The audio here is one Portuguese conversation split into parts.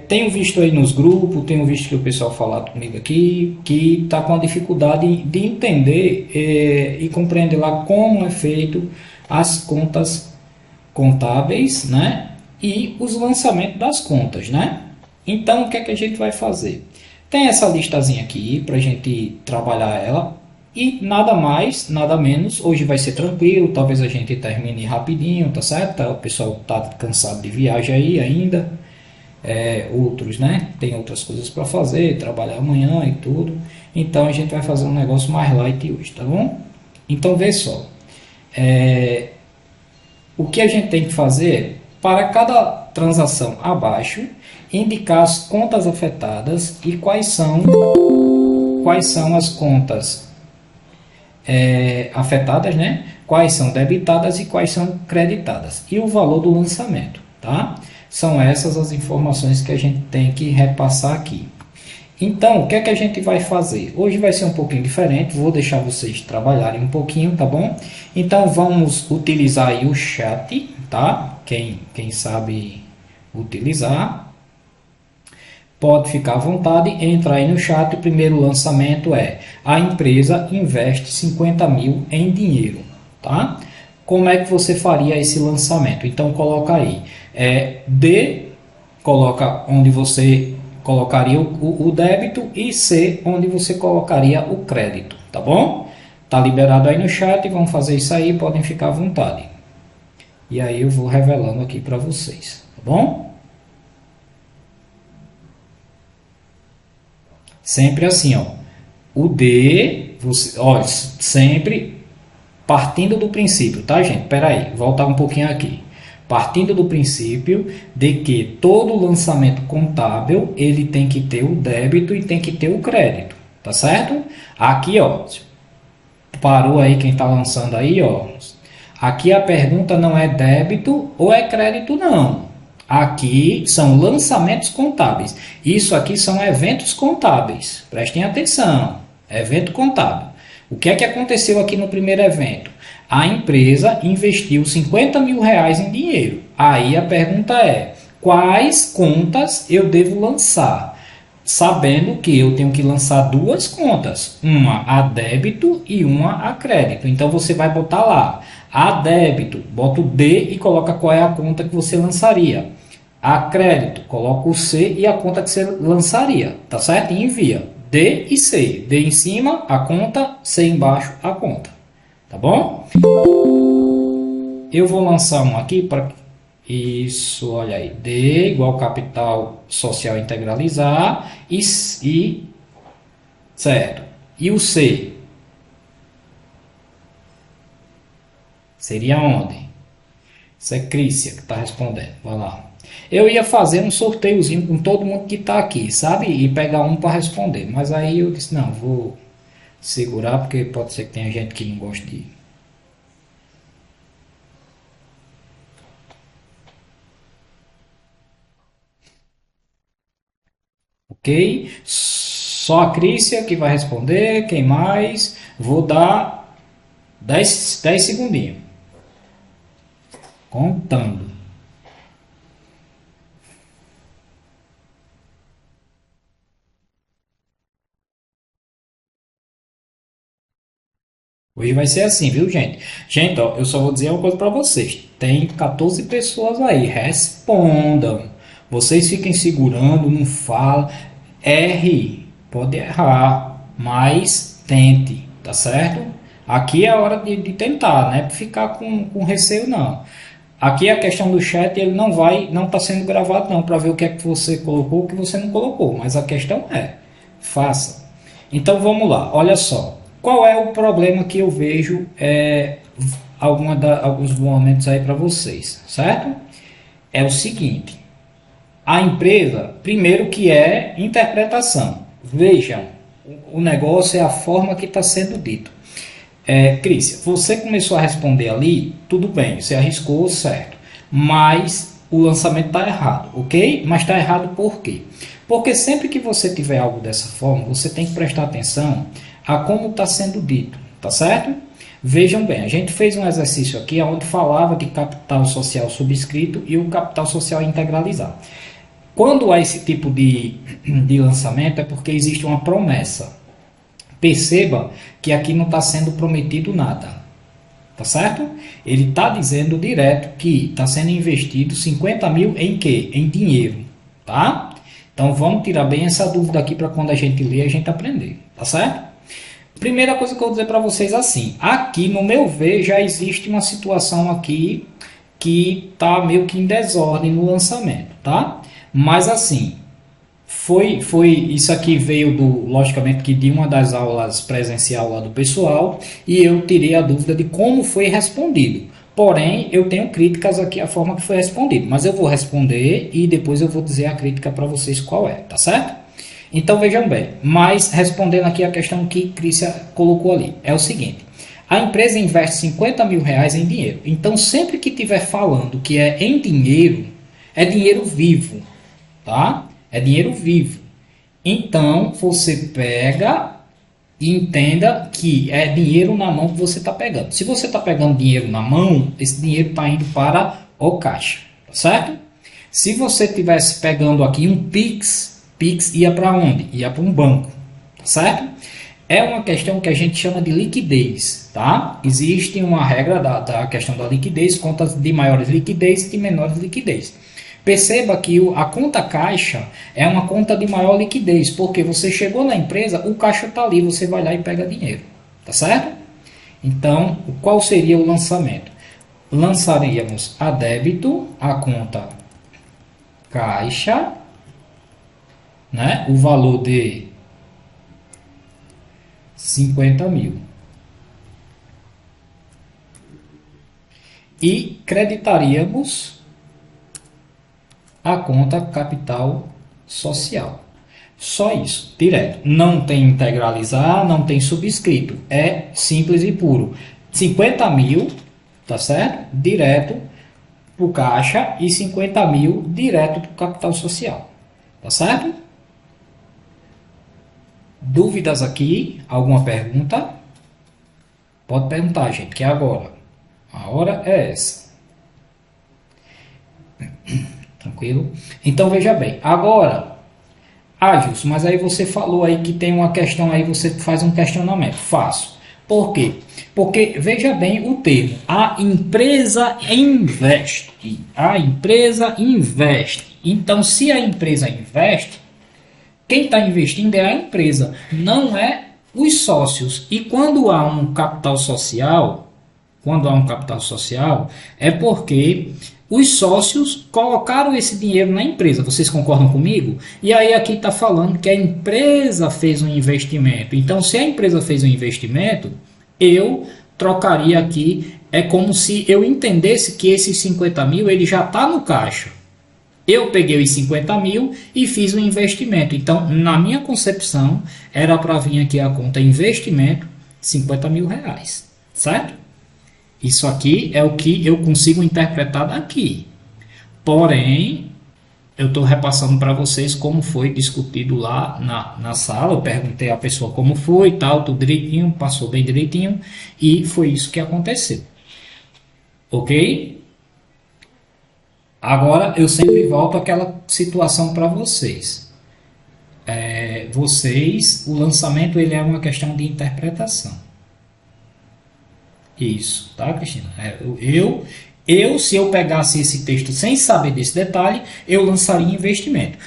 Tenho visto aí nos grupos, tenho visto que o pessoal falado comigo aqui, que está com a dificuldade de entender e compreender lá como é feito as contas contábeis, né? E os lançamentos das contas, né? Então, o que é que a gente vai fazer? Tem essa listazinha aqui para a gente trabalhar ela e nada mais, nada menos. Hoje vai ser tranquilo, talvez a gente termine rapidinho, tá certo? O pessoal tá cansado de viagem aí ainda. Outros, né? Tem outras coisas para fazer, trabalhar amanhã e tudo. Então a gente vai fazer um negócio mais light hoje, tá bom? Então vê só. O que a gente tem que fazer é, para cada transação abaixo, indicar as contas afetadas e quais são as contas afetadas, né? Quais são debitadas e quais são creditadas. E o valor do lançamento, tá? São essas as informações que a gente tem que repassar aqui. Então, o que é que a gente vai fazer? Hoje vai ser um pouquinho diferente, vou deixar vocês trabalharem um pouquinho, tá bom? Então, vamos utilizar aí o chat, tá? Quem sabe utilizar, pode ficar à vontade, entra aí no chat. O primeiro lançamento é: a empresa investe 50 mil em dinheiro, tá? Como é que você faria esse lançamento? Então coloca aí, coloca onde você colocaria o débito, e C, onde você colocaria o crédito, tá bom? Tá liberado aí no chat, vamos fazer isso aí, podem ficar à vontade. E aí eu vou revelando aqui para vocês, tá bom? Sempre assim, ó. O D, você, ó, sempre partindo do princípio, tá, gente? Espera aí, voltar um pouquinho aqui. Partindo do princípio de que todo lançamento contábil, ele tem que ter o débito e tem que ter o crédito, tá certo? Aqui, ó, parou aí quem está lançando aí, ó. Aqui a pergunta não é débito ou é crédito, não. Aqui são lançamentos contábeis. Isso aqui são eventos contábeis. Prestem atenção. Evento contábil. O que é que aconteceu aqui no primeiro evento? A empresa investiu 50 mil reais em dinheiro. Aí a pergunta é: quais contas eu devo lançar? Sabendo que eu tenho que lançar duas contas, uma a débito e uma a crédito. Então você vai botar lá a débito, bota o D e coloca qual é a conta que você lançaria. A crédito, coloca o C e a conta que você lançaria, tá certo? E envia D e C. D em cima a conta, C embaixo a conta, tá bom? Eu vou lançar um aqui para isso, olha aí, D igual capital social integralizar e certo. E o C seria onde? Isso é Crícia que está respondendo. Vai lá. Eu ia fazer um sorteiozinho com todo mundo que está aqui, sabe? E pegar um para responder. Mas aí eu disse, não, vou segurar porque pode ser que tenha gente que não goste de. Ok? Só a Crícia que vai responder. Quem mais? Vou dar 10 segundinhos. Contando. Hoje vai ser assim, viu, gente? Gente, ó, eu só vou dizer uma coisa para vocês. Tem 14 pessoas aí. Respondam. Vocês fiquem segurando, não falam. Erre. Pode errar, mas tente, tá certo? Aqui é a hora de tentar, não é para ficar com receio, não. Aqui a questão do chat, ele não está sendo gravado não, para ver o que é que você colocou, o que você não colocou. Mas a questão é, faça. Então vamos lá, olha só. Qual é o problema que eu vejo alguns momentos aí para vocês, certo? É o seguinte, a empresa, primeiro que é interpretação. Vejam, o negócio é a forma que está sendo dito. Crícia, você começou a responder ali, tudo bem, você arriscou certo, mas o lançamento está errado, ok? Mas está errado por quê? Porque sempre que você tiver algo dessa forma, você tem que prestar atenção a como está sendo dito, tá certo? Vejam bem, a gente fez um exercício aqui onde falava de capital social subscrito e o capital social integralizado. Quando há esse tipo de lançamento é porque existe uma promessa. Perceba que aqui não está sendo prometido nada. Tá certo? Ele está dizendo direto que está sendo investido 50 mil em quê? Em dinheiro. Tá? Então vamos tirar bem essa dúvida aqui para quando a gente ler a gente aprender. Tá certo? Primeira coisa que eu vou dizer para vocês assim. Aqui no meu ver já existe uma situação aqui que está meio que em desordem no lançamento. Tá? Mas assim, isso aqui veio logicamente, que de uma das aulas presencial lá do pessoal, e eu tirei a dúvida de como foi respondido. Porém, eu tenho críticas aqui à forma que foi respondido, mas eu vou responder e depois eu vou dizer a crítica para vocês qual é, tá certo? Então vejam bem, mas respondendo aqui a questão que Crícia colocou ali, é o seguinte: a empresa investe 50 mil reais em dinheiro. Então sempre que estiver falando que é em dinheiro, é dinheiro vivo, tá? É dinheiro vivo. Então, você pega e entenda que é dinheiro na mão que você está pegando. Se você está pegando dinheiro na mão, esse dinheiro está indo para o caixa, tá certo? Se você estivesse pegando aqui um Pix, Pix ia para onde? Ia para um banco, tá certo? É uma questão que a gente chama de liquidez, tá? Existe uma regra da questão da liquidez, contas de maiores liquidez e de menores liquidez. Perceba que a conta caixa é uma conta de maior liquidez, porque você chegou na empresa, o caixa está ali, você vai lá e pega dinheiro, tá certo? Então, qual seria o lançamento? Lançaríamos a débito a conta caixa, né? O valor de 50 mil. E creditaríamos a conta capital social. Só isso, direto. Não tem integralizar, não tem subscrito. É simples e puro. 50 mil, tá certo? Direto para o caixa e 50 mil direto para o capital social. Tá certo? Dúvidas aqui? Alguma pergunta? Pode perguntar, gente, que é agora. A hora é essa. Tranquilo? Então veja bem, agora, Gilson, mas aí você falou aí que tem uma questão aí, você faz um questionamento. Faço. Por quê? Porque veja bem o termo, a empresa investe. A empresa investe. Então, se a empresa investe, quem está investindo é a empresa, não é os sócios. E quando há um capital social, é porque os sócios colocaram esse dinheiro na empresa. Vocês concordam comigo? E aí aqui está falando que a empresa fez um investimento. Então, se a empresa fez um investimento, eu trocaria aqui, é como se eu entendesse que esses 50 mil ele já está no caixa. Eu peguei os 50 mil e fiz um investimento. Então, na minha concepção, era para vir aqui a conta investimento, 50 mil reais. Certo? Isso aqui é o que eu consigo interpretar daqui. Porém, eu estou repassando para vocês como foi discutido lá na sala. Eu perguntei à pessoa como foi, tal, tudo direitinho, passou bem direitinho. E foi isso que aconteceu. Ok? Agora eu sempre volto àquela situação para vocês. O lançamento ele é uma questão de interpretação. Isso, tá, Cristina? Se eu pegasse esse texto sem saber desse detalhe, eu lançaria investimento.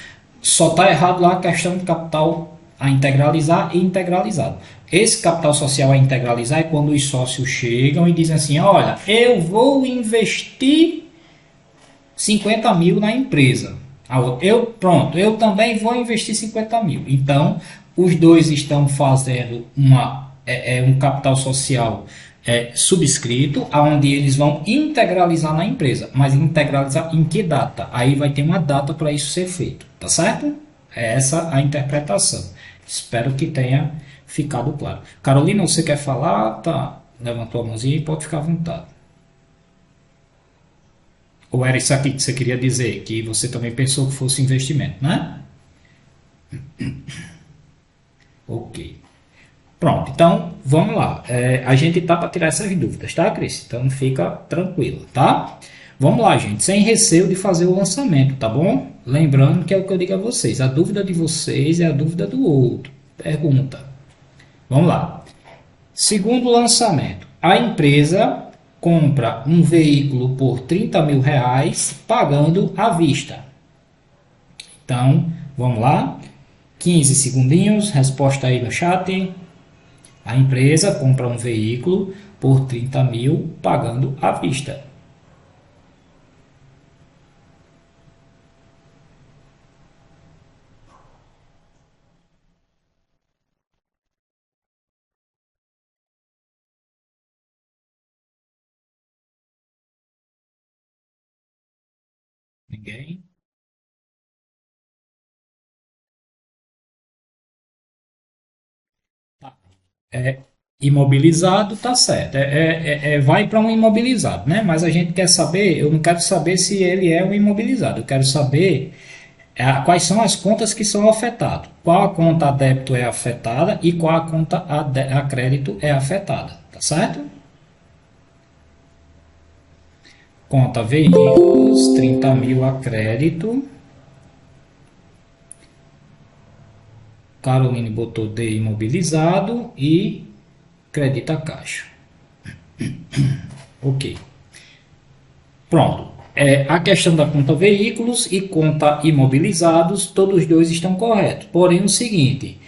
Só está errado lá a questão de capital a integralizar e integralizado. Esse capital social a integralizar é quando os sócios chegam e dizem assim, olha, eu vou investir 50 mil na empresa. Eu também vou investir 50 mil. Então, os dois estão fazendo um capital social subscrito, onde eles vão integralizar na empresa. Mas integralizar em que data? Aí vai ter uma data para isso ser feito. Tá certo? É essa a interpretação. Espero que tenha ficado claro. Carolina, você quer falar? Tá. Levantou a mãozinha e pode ficar à vontade. Ou era isso aqui que você queria dizer? Que você também pensou que fosse investimento, né? Ok. Pronto, então vamos lá. A gente tá para tirar essas dúvidas, tá, Cris? Então fica tranquilo, tá? Vamos lá, gente, sem receio de fazer o lançamento, tá bom? Lembrando que é o que eu digo a vocês, a dúvida de vocês é a dúvida do outro. Pergunta. Vamos lá. Segundo lançamento, a empresa compra um veículo por 30 mil reais pagando à vista. Então, vamos lá. 15 segundinhos, resposta aí no chat. A empresa compra um veículo por 30 mil pagando à vista. Ninguém? É imobilizado, tá certo. Vai para um imobilizado, né? Mas a gente quer saber, eu não quero saber se ele é um imobilizado, eu quero saber quais são as contas que são afetadas. Qual a conta a débito é afetada e qual a conta a crédito é afetada, tá certo? Conta veículos, 30 mil a crédito. Caroline botou D imobilizado e credita a caixa. Ok. Pronto. A questão da conta veículos e conta imobilizados, todos os dois estão corretos. Porém, o seguinte,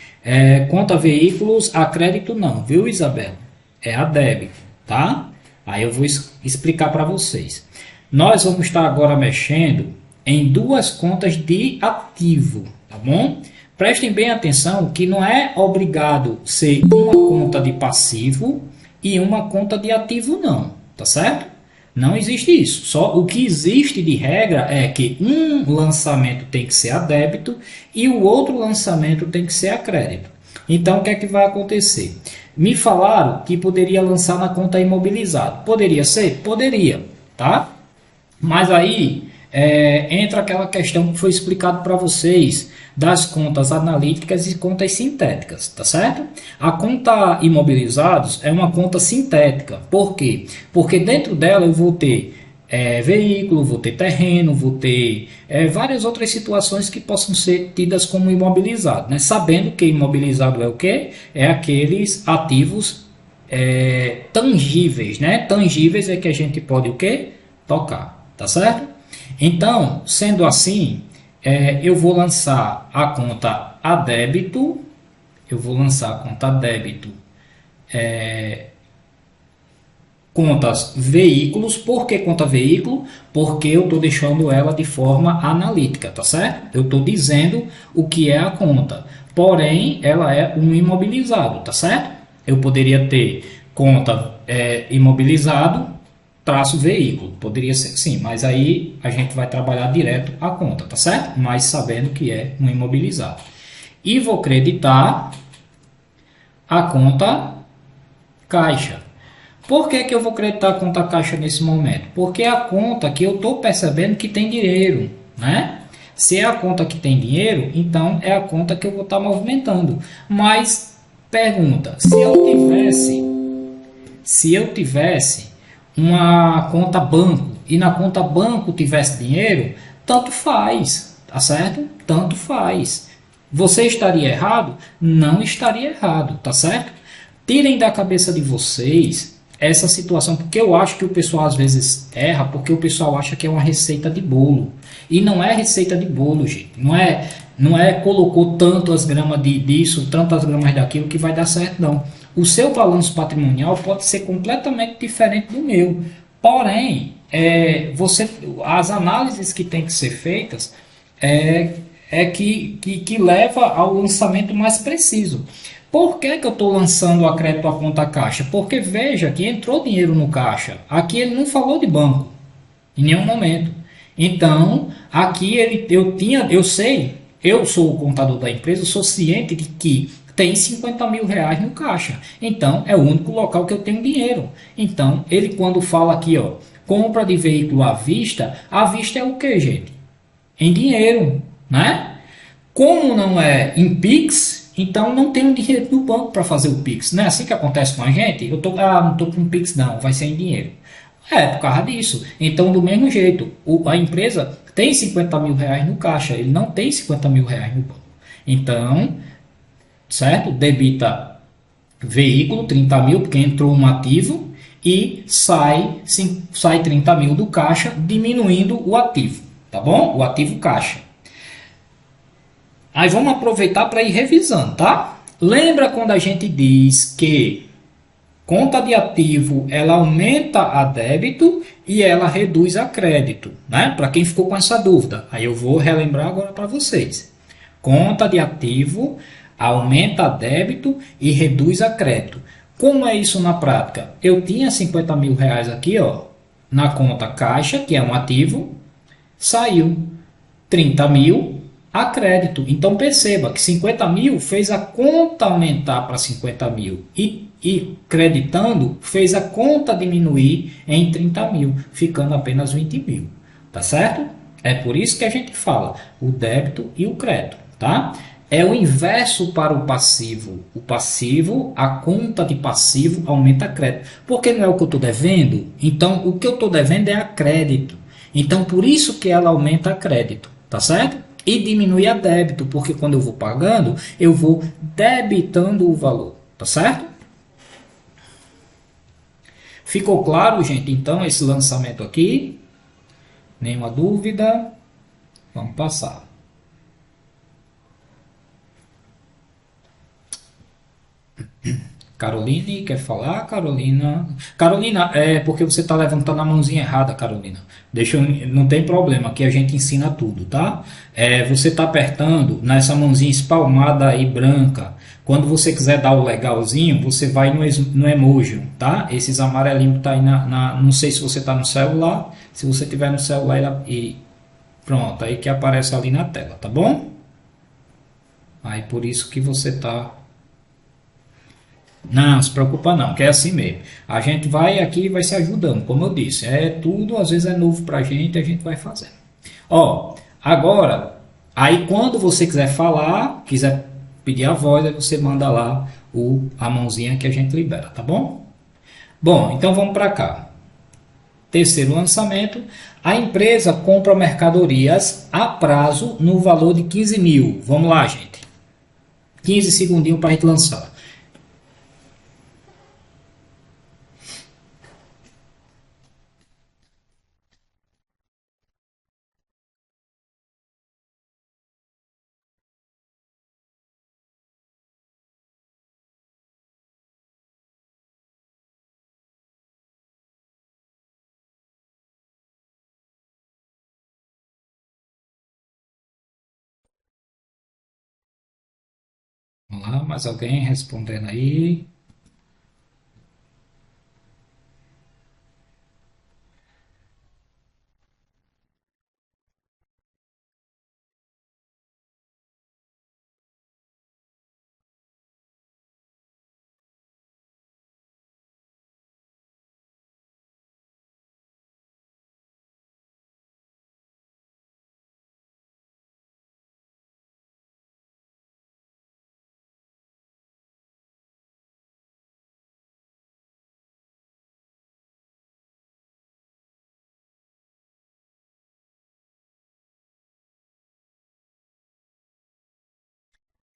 conta veículos a crédito não, viu, Isabela? É a débito, tá? Aí eu vou explicar para vocês. Nós vamos estar agora mexendo em duas contas de ativo, tá bom? Prestem bem atenção que não é obrigado ser uma conta de passivo e uma conta de ativo não, tá certo? Não existe isso. Só o que existe de regra é que um lançamento tem que ser a débito e o outro lançamento tem que ser a crédito. Então, o que é que vai acontecer? Me falaram que poderia lançar na conta imobilizado. Poderia ser? Poderia, tá? Mas aí entra aquela questão que foi explicado para vocês das contas analíticas e contas sintéticas, tá certo? A conta imobilizados é uma conta sintética. Por quê? Porque dentro dela eu vou ter veículo, vou ter terreno, vou ter várias outras situações que possam ser tidas como imobilizado, né? Sabendo que imobilizado é o quê? É aqueles ativos tangíveis, né? Tangíveis é que a gente pode o quê? Tocar, tá certo? Então, sendo assim, eu vou lançar a conta a débito, eu vou lançar a conta a débito, contas veículos. Por que conta veículo? Porque eu estou deixando ela de forma analítica, tá certo? Eu estou dizendo o que é a conta, porém ela é um imobilizado, tá certo? Eu poderia ter conta imobilizado traço veículo, poderia ser sim, mas aí a gente vai trabalhar direto a conta, tá certo? Mas sabendo que é um imobilizado. E vou creditar a conta caixa. Por que eu vou creditar a conta caixa nesse momento? Porque é a conta que eu estou percebendo que tem dinheiro, né? Se é a conta que tem dinheiro, então é a conta que eu vou estar movimentando. Mas pergunta, se eu tivesse uma conta banco e na conta banco tivesse dinheiro, tanto faz, tá certo? Tanto faz. Você estaria errado? Não estaria errado, tá certo? Tirem da cabeça de vocês essa situação, porque eu acho que o pessoal às vezes erra, porque o pessoal acha que é uma receita de bolo. E não é receita de bolo, gente. Não é colocou tantas gramas disso, tantas gramas daquilo que vai dar certo, não. O seu balanço patrimonial pode ser completamente diferente do meu. Porém, as análises que têm que ser feitas que leva ao lançamento mais preciso. Por que eu estou lançando a crédito a conta caixa? Porque veja que entrou dinheiro no caixa. Aqui ele não falou de banco em nenhum momento. Então, aqui eu sou o contador da empresa, eu sou ciente de que tem 50 mil reais no caixa. Então, é o único local que eu tenho dinheiro. Então, ele quando fala aqui, ó, compra de veículo à vista é o que, gente? Em dinheiro, né? Como não é em Pix, então não tenho dinheiro no banco para fazer o Pix. Não é assim que acontece com a gente? Não estou com Pix não, vai ser em dinheiro. É, por causa disso. Então, do mesmo jeito, a empresa tem 50 mil reais no caixa, ele não tem 50 mil reais no banco. Então, certo? Debita veículo 30 mil, porque entrou um ativo, e sai 30 mil do caixa, diminuindo o ativo, tá bom? O ativo caixa. Aí vamos aproveitar para ir revisando, tá? Lembra quando a gente diz que conta de ativo ela aumenta a débito e ela reduz a crédito, né? Para quem ficou com essa dúvida, aí eu vou relembrar agora para vocês. Conta de ativo aumenta a débito e reduz a crédito. Como é isso na prática? Eu tinha 50 mil reais aqui, ó, na conta caixa, que é um ativo, saiu 30 mil a crédito. Então perceba que 50 mil fez a conta aumentar para 50 mil e creditando fez a conta diminuir em 30 mil, ficando apenas 20 mil. Tá certo? É por isso que a gente fala o débito e o crédito. Tá? É o inverso para o passivo. O passivo, a conta de passivo aumenta a crédito. Porque não é o que eu estou devendo? Então, o que eu estou devendo é a crédito. Então, por isso que ela aumenta a crédito, tá certo? E diminui a débito, porque quando eu vou pagando, eu vou debitando o valor, tá certo? Ficou claro, gente? Então, esse lançamento aqui, nenhuma dúvida, vamos passar. Caroline, quer falar, Carolina? Carolina, é porque você está levantando a mãozinha errada, Carolina. Deixa eu, não tem problema, aqui a gente ensina tudo, tá? Você está apertando nessa mãozinha espalmada aí branca. Quando você quiser dar o legalzinho, você vai no emoji, tá? Esses amarelinhos tá aí não sei se você está no celular. Se você tiver no celular e pronto, aí que aparece ali na tela, tá bom? Aí por isso que você está. Não, se preocupa não, que é assim mesmo. A gente vai aqui e vai se ajudando, como eu disse. É tudo, às vezes é novo pra gente, a gente vai fazendo. Ó, agora, aí quando você quiser falar, quiser pedir a voz, aí você manda lá a mãozinha que a gente libera, tá bom? Bom, então vamos para cá. Terceiro lançamento, a empresa compra mercadorias a prazo no valor de 15 mil. Vamos lá, gente. 15 segundinhos para a gente lançar. Vamos lá, mais alguém respondendo aí?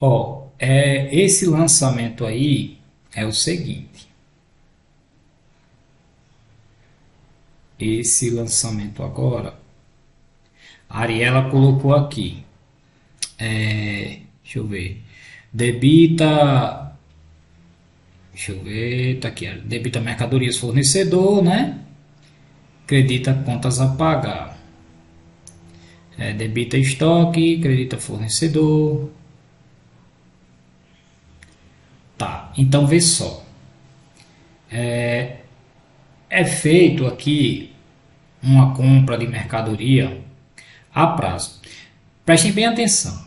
Ó, esse lançamento aí é o seguinte. Esse lançamento agora, a Ariela colocou aqui. Deixa eu ver. Debita. Deixa eu ver. Tá aqui. Debita mercadorias fornecedor, né? Credita contas a pagar. Debita estoque, credita fornecedor. Tá, então vê só. É feito aqui uma compra de mercadoria a prazo. Prestem bem atenção.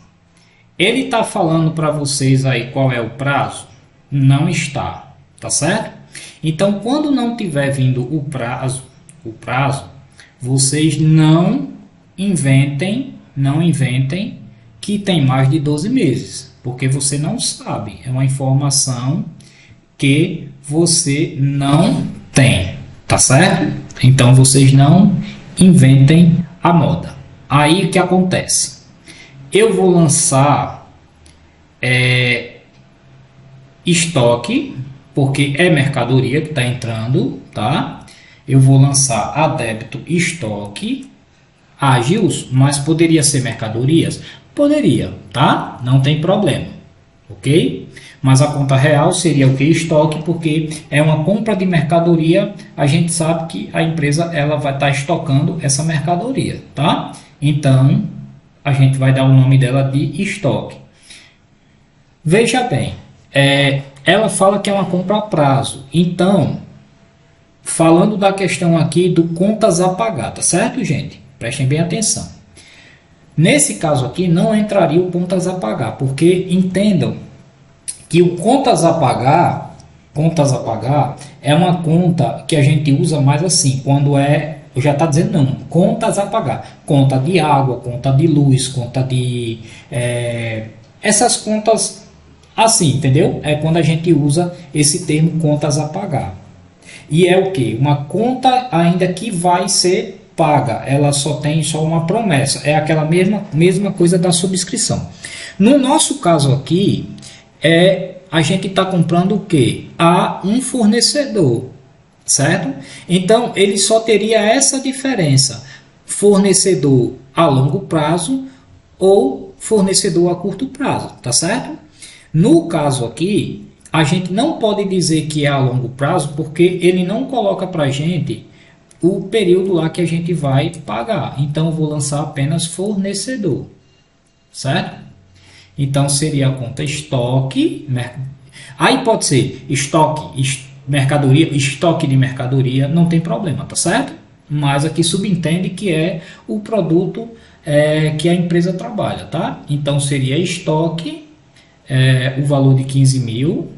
Ele está falando para vocês aí qual é o prazo? Não está, tá certo? Então, quando não tiver vindo o prazo, vocês não inventem que tem mais de 12 meses, porque você não sabe. É uma informação que você não tem, Tá certo? Então vocês não inventem a moda. Aí o que acontece? Eu vou lançar estoque, porque é mercadoria que está entrando, tá? Eu vou lançar a débito estoque. Ah, Gilson, mas poderia ser mercadorias? Poderia, tá? Não tem problema, ok? Mas a conta real seria o que? Estoque, porque é uma compra de mercadoria, a gente sabe que a empresa ela vai estar estocando essa mercadoria, tá? Então, a gente vai dar o nome dela de estoque. Veja bem, ela fala que é uma compra a prazo, então, falando da questão aqui do contas a pagar, tá certo, gente? Prestem bem atenção. Nesse caso aqui, não entraria o contas a pagar, porque entendam que o contas a pagar é uma conta que a gente usa mais assim, quando já está dizendo não, contas a pagar, conta de água, conta de luz, conta de essas contas assim, entendeu? É quando a gente usa esse termo contas a pagar. E é o que? Uma conta ainda que vai ser paga, ela só tem só uma promessa, é aquela mesma coisa da subscrição. No nosso caso aqui, a gente está comprando o que? A um fornecedor, certo? Então ele só teria essa diferença: fornecedor a longo prazo ou fornecedor a curto prazo, tá certo? No caso aqui, a gente não pode dizer que é a longo prazo porque ele não coloca para a gente o período lá que a gente vai pagar. Então, eu vou lançar apenas fornecedor, certo? Então, seria a conta estoque. Aí pode ser estoque, mercadoria, estoque de mercadoria, não tem problema, tá certo? Mas aqui subentende que é o produto que a empresa trabalha, tá? Então, seria estoque, o valor de 15 mil.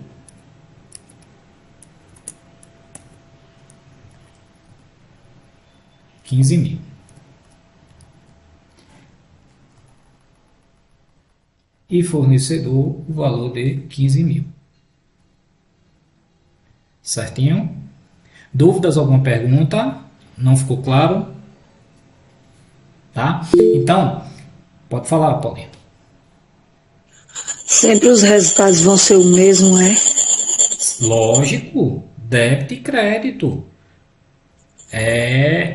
15 mil. E fornecedor, o valor de 15 mil. Certinho? Dúvidas, alguma pergunta? Não ficou claro? Tá? Então, pode falar, Paulinho. Sempre os resultados vão ser o mesmo, é? Lógico, débito e crédito.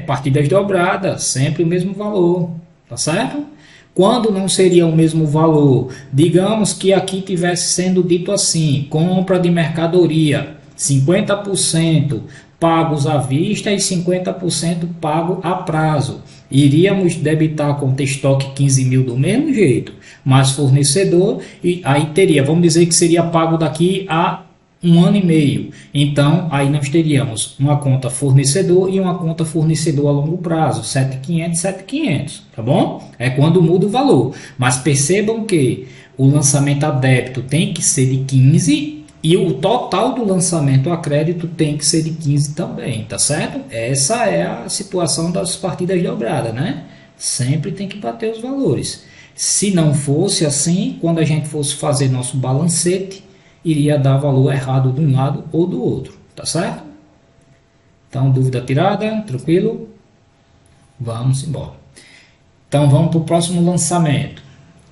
Partidas dobradas, sempre o mesmo valor, tá certo? Quando não seria o mesmo valor, digamos que aqui tivesse sendo dito assim: compra de mercadoria, 50% pagos à vista e 50% pago a prazo. Iríamos debitar a conta estoque 15 mil do mesmo jeito, mas fornecedor, e aí teria, vamos dizer que seria pago daqui a 1 ano e meio. Então, aí nós teríamos uma conta fornecedor e uma conta fornecedor a longo prazo, 7.500, 7.500, tá bom? É quando muda o valor. Mas percebam que o lançamento a débito tem que ser de 15 e o total do lançamento a crédito tem que ser de 15 também, tá certo? Essa é a situação das partidas dobradas, né? Sempre tem que bater os valores. Se não fosse assim, quando a gente fosse fazer nosso balancete, iria dar valor errado de um lado ou do outro, tá certo? Então, dúvida tirada, tranquilo? Vamos embora. Então, vamos para o próximo lançamento.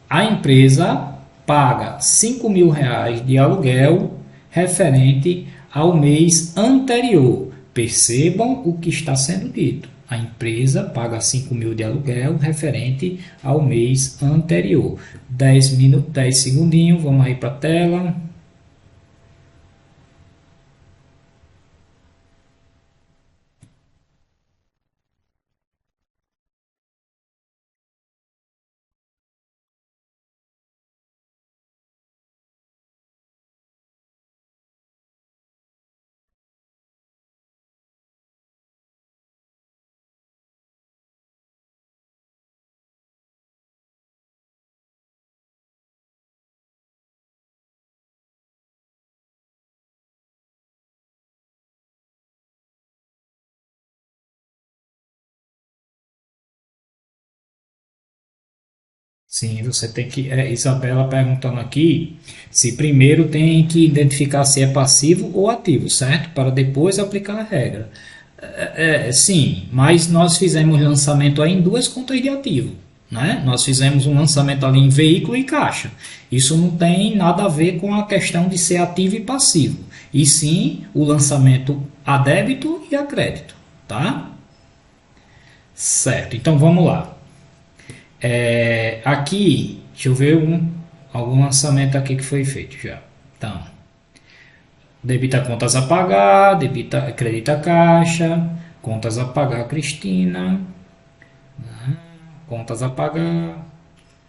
A empresa paga 5 mil reais de aluguel referente ao mês anterior. Percebam o que está sendo dito. A empresa paga 5 mil de aluguel referente ao mês anterior. 10 segundinhos, vamos aí para a tela. Sim, você tem que. Isabela perguntando aqui se primeiro tem que identificar se é passivo ou ativo, certo? Para depois aplicar a regra. Sim, mas nós fizemos lançamento aí em duas contas de ativo. Né? Nós fizemos um lançamento ali em veículo e caixa. Isso não tem nada a ver com a questão de ser ativo e passivo. E sim o lançamento a débito e a crédito. Tá? Certo, então vamos lá. Aqui, deixa eu ver algum lançamento aqui que foi feito já. Então, debita contas a pagar, debita, credita caixa, contas a pagar Cristina, contas a pagar,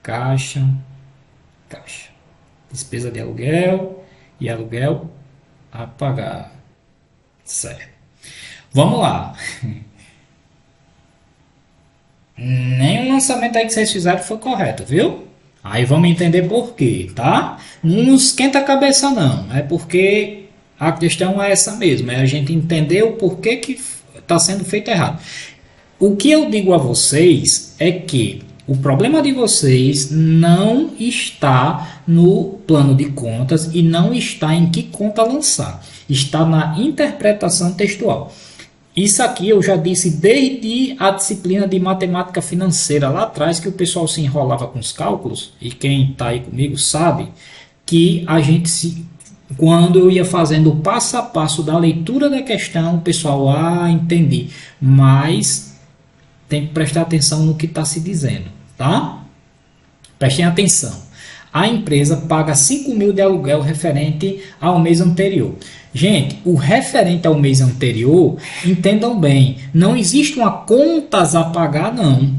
caixa, caixa. Despesa de aluguel e aluguel a pagar. Certo. Vamos lá. Nenhum lançamento aí que vocês fizeram foi correto, viu? Aí vamos entender por quê, tá? Não esquenta a cabeça não, é porque a questão é essa mesmo, é a gente entender o porquê que está sendo feito errado. O que eu digo a vocês é que o problema de vocês não está no plano de contas e não está em que conta lançar, está na interpretação textual. Isso aqui eu já disse desde a disciplina de matemática financeira lá atrás, que o pessoal se enrolava com os cálculos, e quem está aí comigo sabe que a gente quando eu ia fazendo o passo a passo da leitura da questão, o pessoal, entendi, mas tem que prestar atenção no que está se dizendo, tá? Prestem atenção. A empresa paga 5 mil de aluguel referente ao mês anterior. Gente, o referente ao mês anterior, entendam bem, não existe uma contas a pagar, não.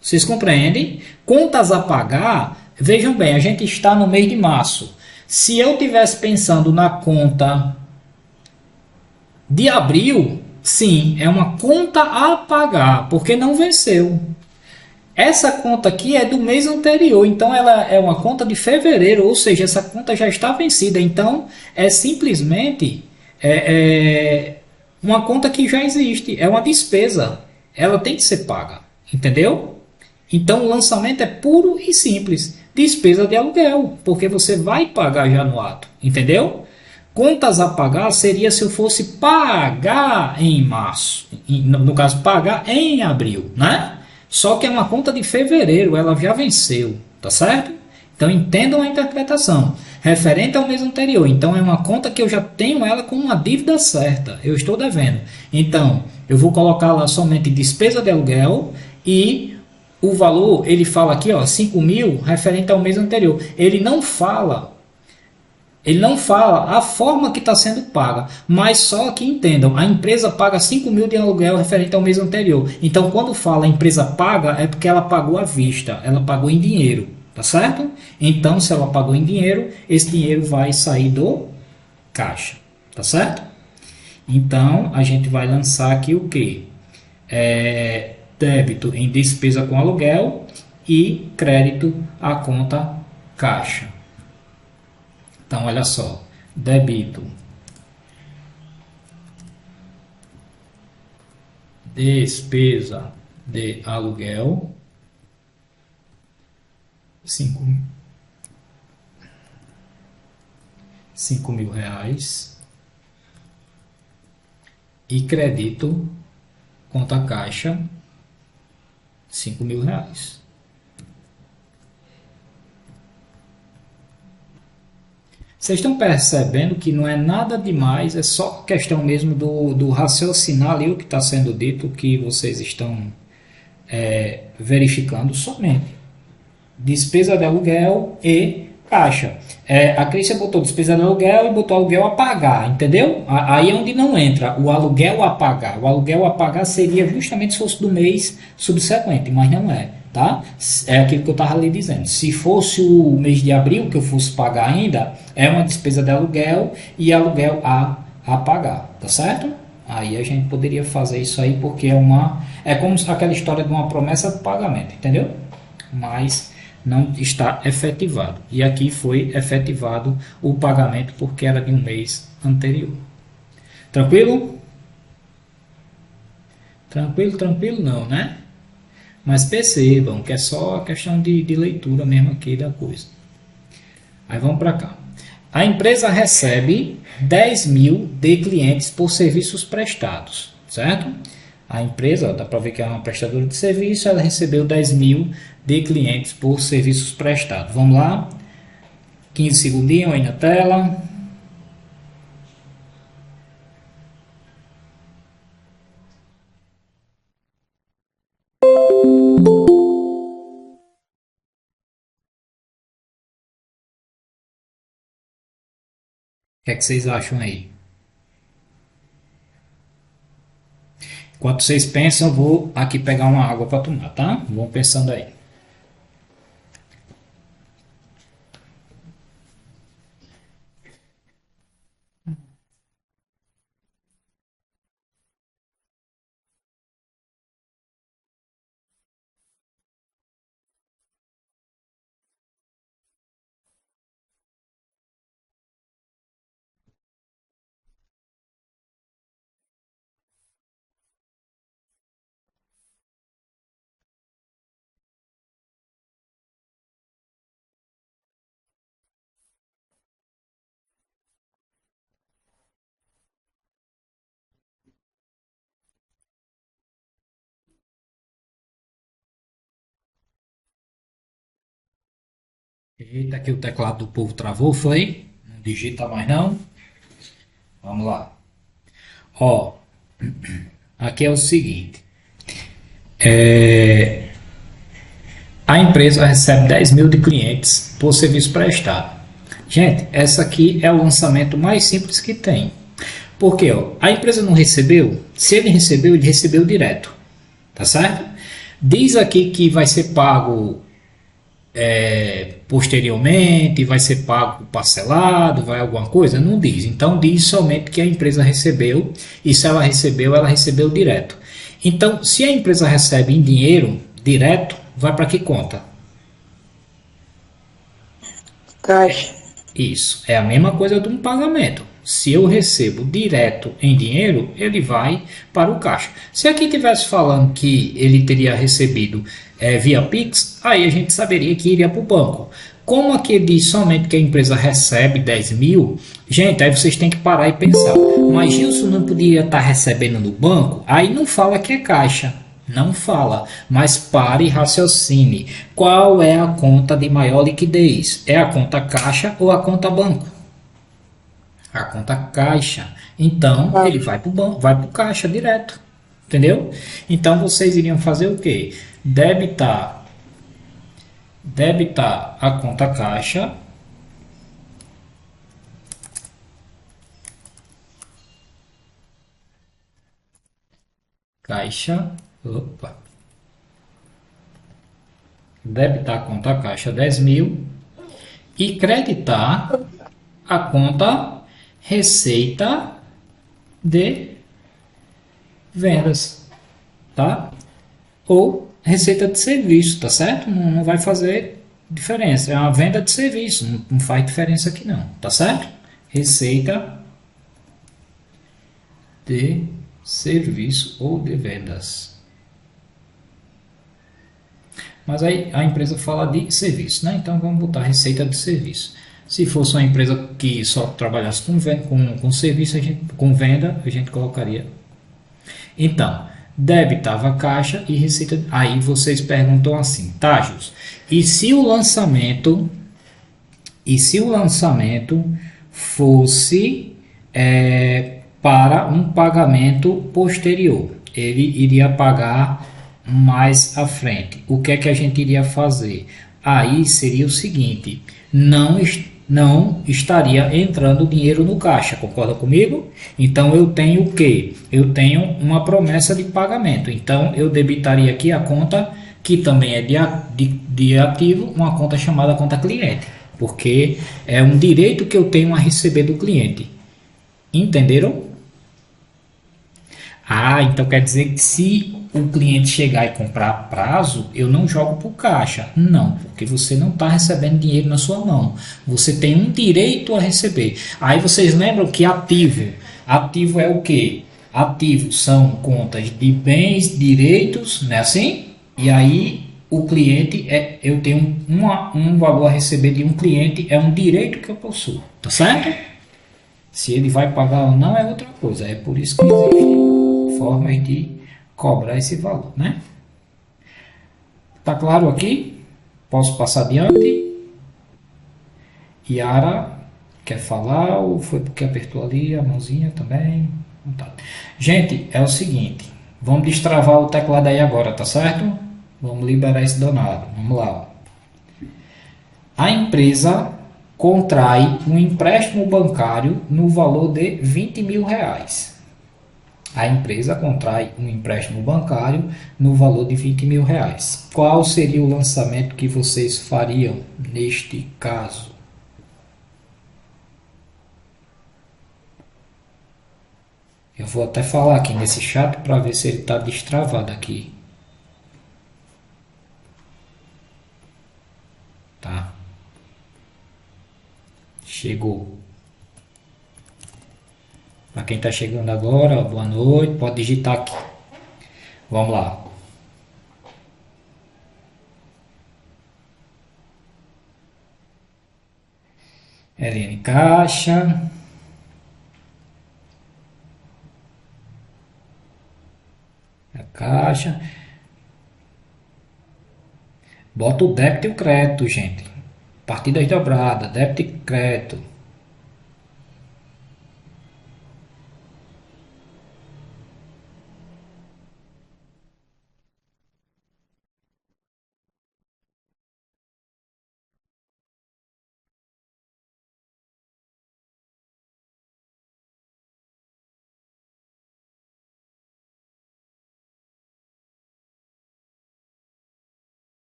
Vocês compreendem? Contas a pagar, vejam bem, a gente está no mês de março. Se eu estivesse pensando na conta de abril, sim, é uma conta a pagar, porque não venceu. Essa conta aqui é do mês anterior, então ela é uma conta de fevereiro, ou seja, essa conta já está vencida. Então é simplesmente uma conta que já existe, é uma despesa, ela tem que ser paga, entendeu? Então o lançamento é puro e simples, despesa de aluguel, porque você vai pagar já no ato, entendeu? Contas a pagar seria se eu fosse pagar em março, no caso pagar em abril, né? Só que é uma conta de fevereiro, ela já venceu, tá certo? Então entendam a interpretação. Referente ao mês anterior, então é uma conta que eu já tenho ela com uma dívida certa, eu estou devendo. Então eu vou colocar lá somente despesa de aluguel e o valor, ele fala aqui, 5 mil referente ao mês anterior. Ele não fala a forma que está sendo paga, mas só que entendam, a empresa paga 5 mil de aluguel referente ao mês anterior. Então, quando fala a empresa paga, é porque ela pagou à vista, ela pagou em dinheiro, tá certo? Então, se ela pagou em dinheiro, esse dinheiro vai sair do caixa, tá certo? Então, a gente vai lançar aqui o que? Débito em despesa com aluguel e crédito à conta caixa. Então, olha só, débito, despesa de aluguel, 5 mil reais, e crédito, conta caixa, 5 mil reais. Vocês estão percebendo que não é nada demais, é só questão mesmo do raciocinar ali o que está sendo dito, que vocês estão verificando somente. Despesa de aluguel e caixa. A Crícia botou despesa de aluguel e botou aluguel a pagar, entendeu? Aí é onde não entra o aluguel a pagar. O aluguel a pagar seria justamente se fosse do mês subsequente, mas não é. Tá? É aquilo que eu estava ali dizendo. Se fosse o mês de abril que eu fosse pagar ainda, é uma despesa de aluguel e aluguel a pagar, tá certo? Aí a gente poderia fazer isso aí porque é como aquela história de uma promessa de pagamento, entendeu? Mas não está efetivado. E aqui foi efetivado o pagamento porque era de um mês anterior. Tranquilo? Tranquilo não, né? Mas percebam que é só a questão de leitura mesmo aqui da coisa. Aí vamos para cá. A empresa recebe 10 mil de clientes por serviços prestados. certo? A empresa, ó, dá para ver que é uma prestadora de serviço, ela recebeu 10 mil de clientes por serviços prestados. Vamos lá, 15 segundinhos aí na tela. O que é que vocês acham aí? Enquanto vocês pensam, eu vou aqui pegar uma água para tomar, tá? Vão pensando aí. Eita, aqui o teclado do povo travou, foi? Não digita mais não. Vamos lá. Ó, aqui é o seguinte. A empresa recebe 10 mil de clientes por serviço prestado. Gente, essa aqui é o lançamento mais simples que tem. Porque ó, a empresa não recebeu, se ele recebeu direto. Tá certo? Diz aqui que vai ser pago posteriormente, vai ser pago parcelado, vai alguma coisa? Não diz. Então diz somente que a empresa recebeu, e se ela recebeu direto. Então, se a empresa recebe em dinheiro direto, vai para que conta? Caixa. Isso, é a mesma coisa de um pagamento. Se eu recebo direto em dinheiro, ele vai para o caixa. Se aqui tivesse falando que ele teria recebido via Pix, aí a gente saberia que iria para o banco. Como aqui diz somente que a empresa recebe 10 mil, gente, aí vocês têm que parar e pensar. Mas Gilson não podia estar recebendo no banco? Aí não fala que é caixa. Não fala, mas pare e raciocine. Qual é a conta de maior liquidez? É a conta caixa ou a conta banco? A conta caixa. Então, ele vai para o banco, vai para o caixa direto. Entendeu? Então, vocês iriam fazer o quê? Debitar a conta caixa. Opa. Debitar a conta caixa 10 mil e creditar a conta receita de vendas, tá? Ou receita de serviço, tá certo? Não vai fazer diferença, é uma venda de serviço, não faz diferença aqui não, tá certo? Receita de serviço ou de vendas. Mas aí a empresa fala de serviço, né? Então vamos botar receita de serviço. Se fosse uma empresa que só trabalhasse com serviço, com venda, a gente colocaria. Então, debitava a caixa e receita. Aí vocês perguntam assim, tá, Jus? E se o lançamento fosse para um pagamento posterior? Ele iria pagar mais à frente. O que é que a gente iria fazer? Aí seria o seguinte, não estaria entrando dinheiro no caixa, concorda comigo? Então eu tenho o quê? Eu tenho uma promessa de pagamento, então eu debitaria aqui a conta que também é de ativo, uma conta chamada conta cliente, porque é um direito que eu tenho a receber do cliente. Entenderam? Ah, então quer dizer que se o cliente chegar e comprar a prazo, eu não jogo para o caixa. Não, porque você não está recebendo dinheiro na sua mão. Você tem um direito a receber. Aí vocês lembram que ativo é o quê? Ativo são contas de bens, direitos, não é assim? E aí o cliente, eu tenho um valor a receber de um cliente, é um direito que eu possuo, tá certo? Se ele vai pagar ou não é outra coisa, é por isso que existe formas de cobrar esse valor, né? Tá claro aqui? Posso passar adiante? Yara quer falar ou foi porque apertou ali a mãozinha também? Não tá. Gente, é o seguinte, vamos destravar o teclado aí agora, tá certo? Vamos liberar esse danado. Vamos lá. A empresa contrai um empréstimo bancário no valor de 20 mil reais. A empresa contrai um empréstimo bancário no valor de 20 mil reais. Qual seria o lançamento que vocês fariam neste caso? Eu vou até falar aqui nesse chat para ver se ele está destravado aqui. Tá? Chegou. Para quem está chegando agora, boa noite. Pode digitar aqui. Vamos lá. Helene Caixa. A Caixa. Bota o débito e o crédito, gente. Partidas dobradas, débito e crédito.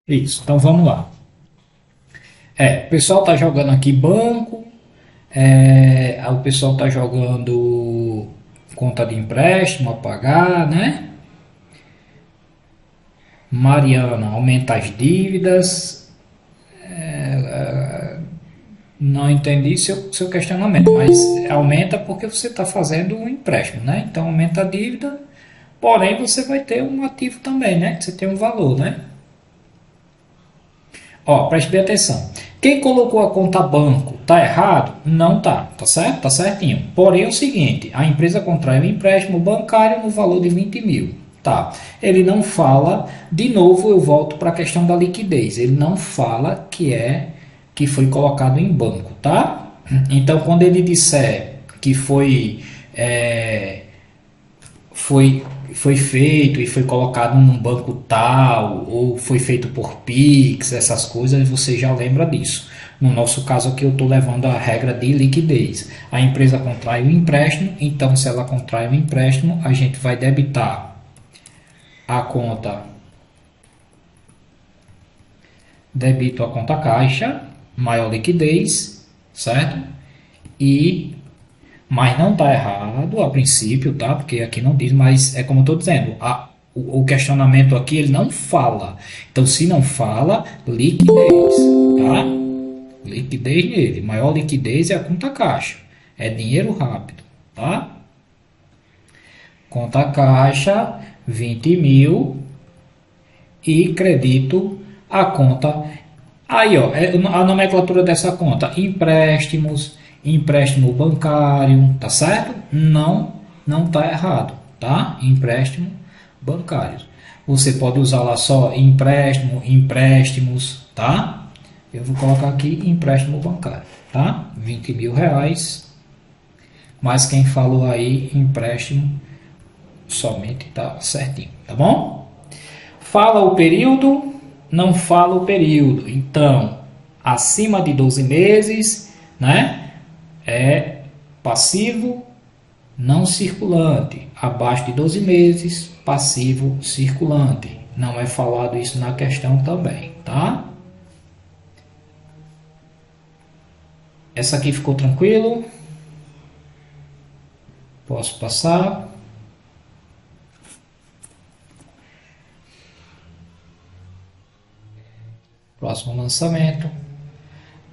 Isso, então vamos lá. O pessoal está jogando aqui banco, o pessoal está jogando conta de empréstimo a pagar, né? Mariana aumenta as dívidas. Não entendi seu questionamento, mas aumenta porque você está fazendo um empréstimo, né? Então aumenta a dívida, porém você vai ter um ativo também, né? Você tem um valor, né? Ó, preste bem atenção. Quem colocou a conta banco tá errado? Não tá, tá certo? Tá certinho. Porém é o seguinte, a empresa contrai um empréstimo bancário no valor de 20 mil. Tá. Ele não fala, de novo eu volto para a questão da liquidez. Ele não fala que foi colocado em banco, tá? Então quando ele disser que é, foi feito e foi colocado num banco tal, ou foi feito por Pix, essas coisas, você já lembra disso. No nosso caso aqui eu estou levando a regra de liquidez. A empresa contrai o empréstimo, então se ela contrai o empréstimo, a gente vai debitar a conta, debito a conta caixa, maior liquidez, certo? E mas não está errado a princípio, tá? Porque aqui não diz, mas é como eu estou dizendo, o questionamento aqui ele não fala. Então, se não fala, liquidez, tá? Liquidez nele. Maior liquidez é a conta caixa. É dinheiro rápido, tá? Conta caixa, 20 mil e credito a conta. Aí, ó, a nomenclatura dessa conta: empréstimos, empréstimo bancário, tá certo? Não tá errado, tá? Empréstimo bancário. Você pode usar lá só empréstimo, empréstimos, tá? Eu vou colocar aqui empréstimo bancário, tá? 20 mil reais. Mas quem falou aí empréstimo somente tá certinho, tá bom? Fala o período, não fala o período. Então, acima de 12 meses, né? É passivo não circulante. Abaixo de 12 meses, passivo circulante. Não é falado isso na questão também, tá? Essa aqui ficou tranquilo? Posso passar? Próximo lançamento.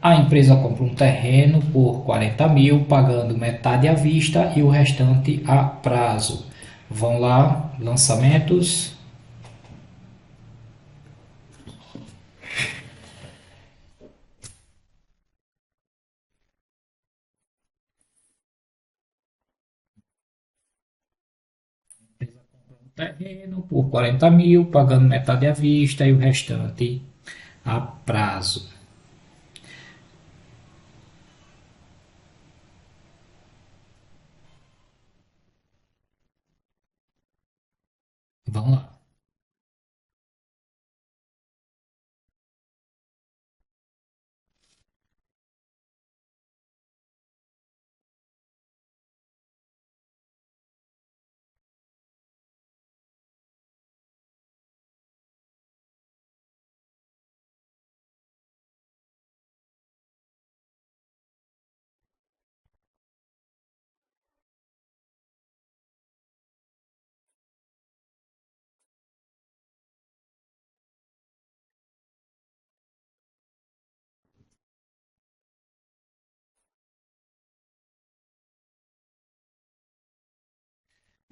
A empresa compra um terreno por 40 mil, pagando metade à vista e o restante a prazo. Vão lá, lançamentos. terreno por 40 mil, pagando metade à vista e o restante a prazo. Vamos lá.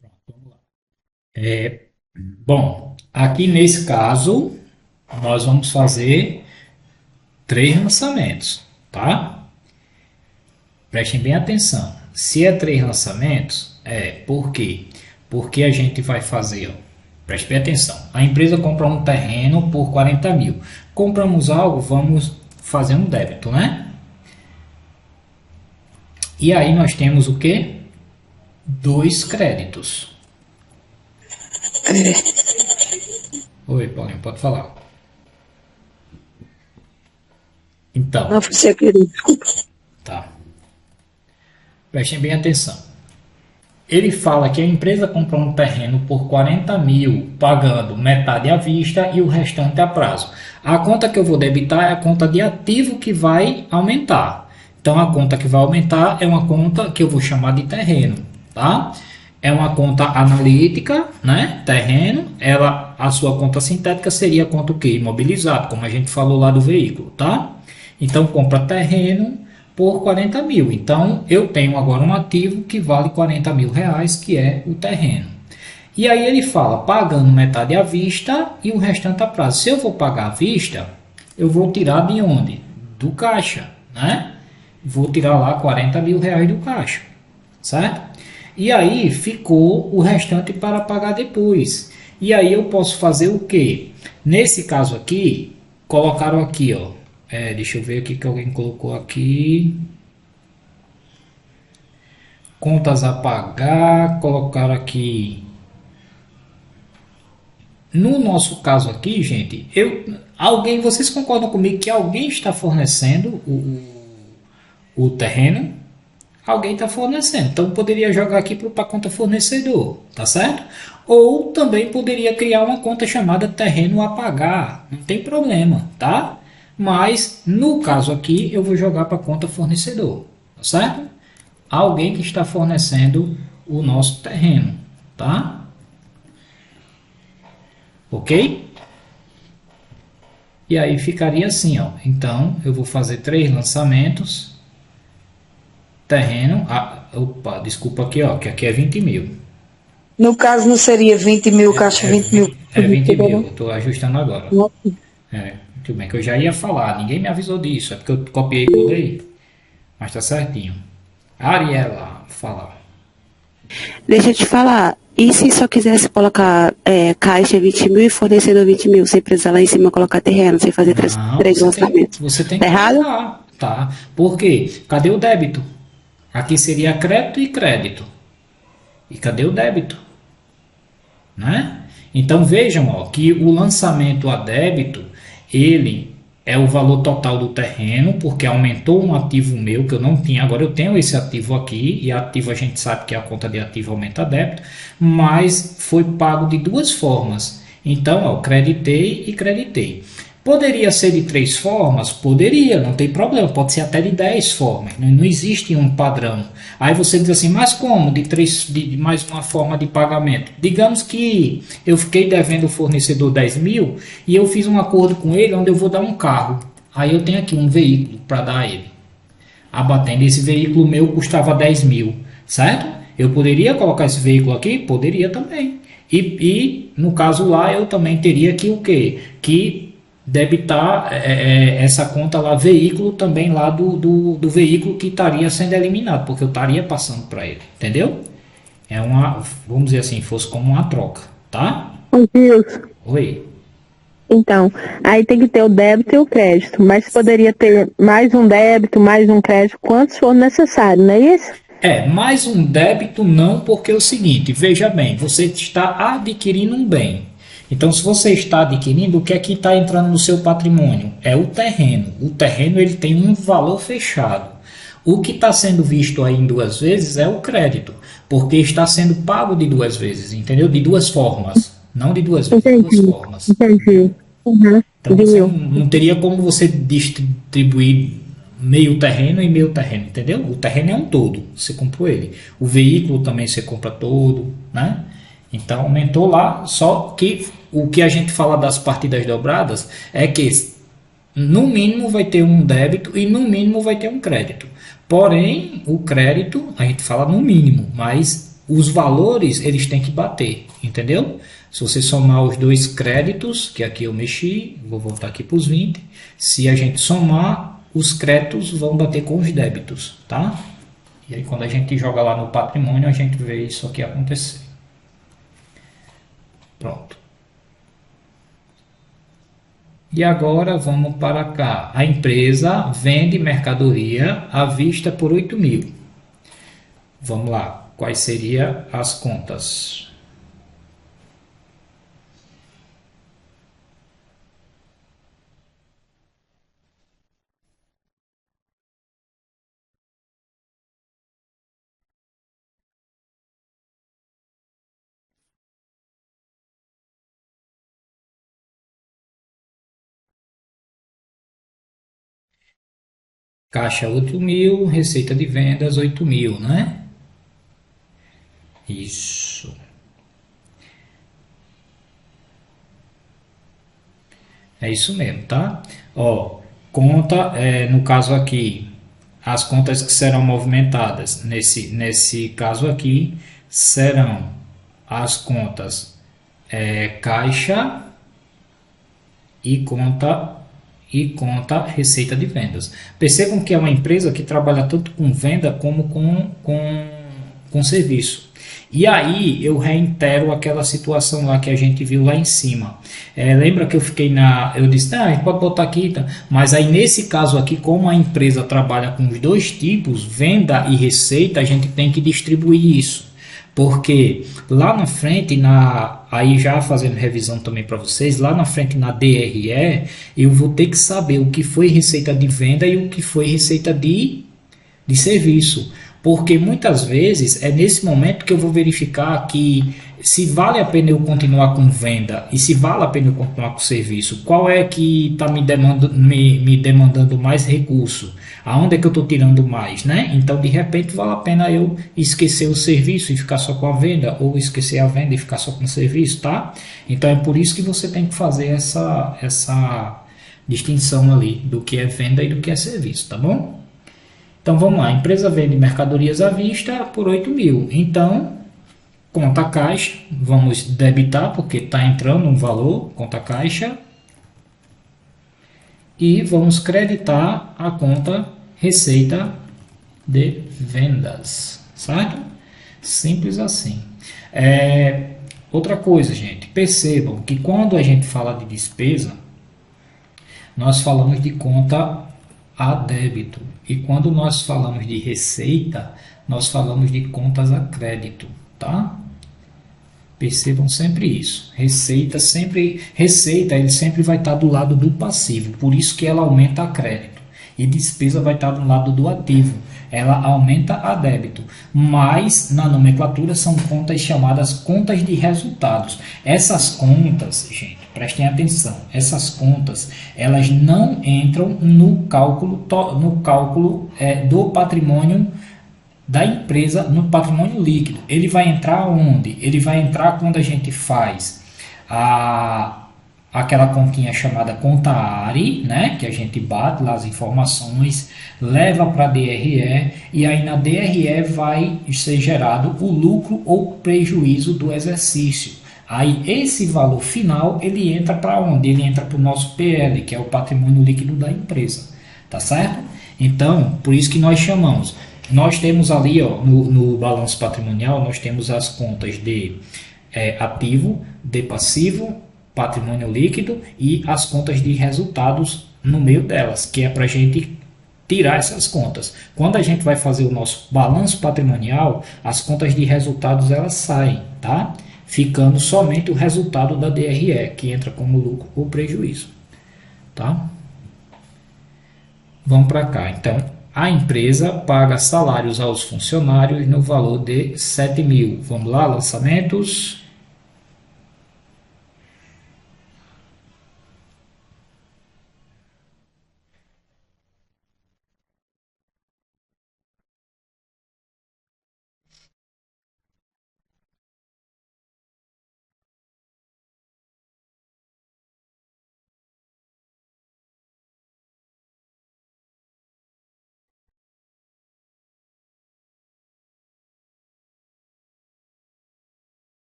Pronto, vamos lá. Bom, aqui nesse caso, nós vamos fazer 3 lançamentos, tá? Prestem bem atenção. Se é 3 lançamentos, por quê? Porque a gente vai fazer, ó, preste bem atenção. A empresa compra um terreno por 40 mil. Compramos algo, vamos fazer um débito, né? E aí nós temos o quê? 2 créditos. Oi, Paulinho, pode falar. Então, Não, você querido, desculpa. tá. Prestem bem atenção. Ele fala que a empresa comprou um terreno por 40 mil, pagando metade à vista e o restante a prazo. A conta que eu vou debitar é a conta de ativo que vai aumentar. Então, a conta que vai aumentar é uma conta que eu vou chamar de terreno, tá? É uma conta analítica, né? Terreno. A sua conta sintética seria a conta o quê? Imobilizado, como a gente falou lá do veículo, tá? Então, compra terreno por 40 mil. Então, eu tenho agora um ativo que vale 40 mil reais, que é o terreno. E aí ele fala, pagando metade à vista e o restante a prazo. Se eu vou pagar à vista, eu vou tirar de onde? Do caixa, né? Vou tirar lá 40 mil reais do caixa, certo? E aí ficou o restante para pagar depois. E aí eu posso fazer o quê? Nesse caso aqui, colocaram aqui, ó, deixa eu ver aqui que alguém colocou aqui. Contas a pagar, colocaram aqui. No nosso caso aqui, gente, vocês concordam comigo que alguém está fornecendo o terreno? Alguém está fornecendo. Então poderia jogar aqui para a conta fornecedor, tá certo? Ou também poderia criar uma conta chamada terreno a pagar. Não tem problema, tá? Mas no caso aqui eu vou jogar para a conta fornecedor, tá certo? Alguém que está fornecendo o nosso terreno, tá? Ok? E aí ficaria assim, ó. Então eu vou fazer 3 lançamentos. Terreno, opa, desculpa aqui, ó, que aqui é 20 mil. No caso, não seria 20 mil, caixa 20 mil. É 20 mil, eu estou ajustando agora. Muito bem, que eu já ia falar, ninguém me avisou disso, é porque eu copiei e colei, mas tá certinho. Ariela, fala. Deixa eu te falar. E se só quisesse colocar caixa 20 mil e fornecedor 20 mil, sem precisar lá em cima colocar terreno, sem fazer três lançamentos? Você tem Tá que errado? colocar, tá? Por quê? Cadê o débito? Aqui seria crédito e crédito. E cadê o débito? Né? Então vejam, ó, que o lançamento a débito, ele é o valor total do terreno, porque aumentou um ativo meu que eu não tinha, agora eu tenho esse ativo aqui, e ativo a gente sabe que a conta de ativo aumenta a débito, mas foi pago de 2 formas. Então, ó, creditei e creditei. Poderia ser de 3 formas? Poderia, não tem problema. Pode ser até de 10 formas. Não existe um padrão. Aí você diz assim, mas como? De mais uma forma de pagamento. Digamos que eu fiquei devendo o fornecedor 10 mil e eu fiz um acordo com ele onde eu vou dar um carro. Aí eu tenho aqui um veículo para dar a ele. Abatendo, esse veículo meu custava 10 mil, certo? Eu poderia colocar esse veículo aqui? Poderia também. E no caso lá eu também teria que o quê? Que debitar essa conta lá, veículo também lá do veículo que estaria sendo eliminado, porque eu estaria passando para ele, entendeu? Vamos dizer assim, fosse como uma troca, tá? Ô, Gilson, Oi. então, aí tem que ter o débito e o crédito, mas poderia ter mais um débito, mais um crédito, quantos for necessário, não é isso? Mais um débito não, porque é o seguinte, veja bem, você está adquirindo um bem. Então, se você está adquirindo, o que é que está entrando no seu patrimônio? É o terreno. O terreno ele tem um valor fechado. O que está sendo visto aí em duas vezes é o crédito, porque está sendo pago de duas vezes, entendeu? De duas formas, não de duas vezes, de duas Entendi, formas. entendi. Uhum, Então você viu? não teria como você distribuir meio terreno e meio terreno, entendeu? O terreno é um todo, você comprou ele. O veículo também você compra todo, né? Então aumentou lá, só que o que a gente fala das partidas dobradas é que no mínimo vai ter um débito e no mínimo vai ter um crédito. Porém, o crédito a gente fala no mínimo, mas os valores eles têm que bater, entendeu? Se você somar os dois créditos, que aqui eu mexi, vou voltar aqui para os 20, se a gente somar, os créditos vão bater com os débitos, tá? E aí quando a gente joga lá no patrimônio, a gente vê isso aqui acontecer. Pronto. E agora vamos para cá. A empresa vende mercadoria à vista por 8.000. Vamos lá. Quais seriam as contas? Caixa 8.000, receita de vendas 8.000, né? Isso. É isso mesmo, tá? Ó, conta, no caso aqui, as contas que serão movimentadas, nesse caso aqui, serão as contas caixa e conta receita de vendas. Percebam que é uma empresa que trabalha tanto com venda como com serviço. E aí eu reitero aquela situação lá que a gente viu lá em cima. Lembra que eu fiquei eu disse, a gente pode botar aqui, tá? Mas aí nesse caso aqui, como a empresa trabalha com os dois tipos, venda e receita, a gente tem que distribuir isso. Porque lá na frente, aí já fazendo revisão também para vocês, lá na frente na DRE, eu vou ter que saber o que foi receita de venda e o que foi receita de serviço. Porque muitas vezes é nesse momento que eu vou verificar que se vale a pena eu continuar com venda e se vale a pena eu continuar com serviço. Qual é que está me demandando mais recurso? Aonde é que eu estou tirando mais, né? Então, de repente, vale a pena eu esquecer o serviço e ficar só com a venda, ou esquecer a venda e ficar só com o serviço, tá? Então, é por isso que você tem que fazer essa distinção ali do que é venda e do que é serviço, tá bom? Então, vamos lá. A empresa vende mercadorias à vista por 8.000. Então, conta caixa, vamos debitar, porque está entrando um valor, conta caixa, e vamos creditar a conta receita de vendas, certo? Simples assim. Outra coisa, gente, percebam que quando a gente fala de despesa, nós falamos de conta a débito, e quando nós falamos de receita, nós falamos de contas a crédito, tá? Percebam sempre isso. Receita ele sempre vai estar do lado do passivo, por isso que ela aumenta a crédito. E despesa vai estar do lado do ativo, ela aumenta a débito. Mas na nomenclatura são contas chamadas contas de resultados. Essas contas, gente, prestem atenção, essas contas elas não entram no cálculo do patrimônio da empresa, no patrimônio líquido. Ele vai entrar onde? Ele vai entrar quando a gente faz aquela continha chamada conta ARI, né? Que a gente bate lá as informações, leva para a DRE, e aí na DRE vai ser gerado o lucro ou prejuízo do exercício. Aí esse valor final ele entra para onde? Ele entra para o nosso PL, que é o patrimônio líquido da empresa, tá certo? Então, por isso que nós chamamos. Nós temos ali, ó, no balanço patrimonial, nós temos as contas de ativo, D passivo, patrimônio líquido e as contas de resultados no meio delas, que é para a gente tirar essas contas. Quando a gente vai fazer o nosso balanço patrimonial, as contas de resultados elas saem, tá? Ficando somente o resultado da DRE, que entra como lucro ou prejuízo, tá? Vamos para cá. Então, a empresa paga salários aos funcionários no valor de 7 mil. Vamos lá, lançamentos.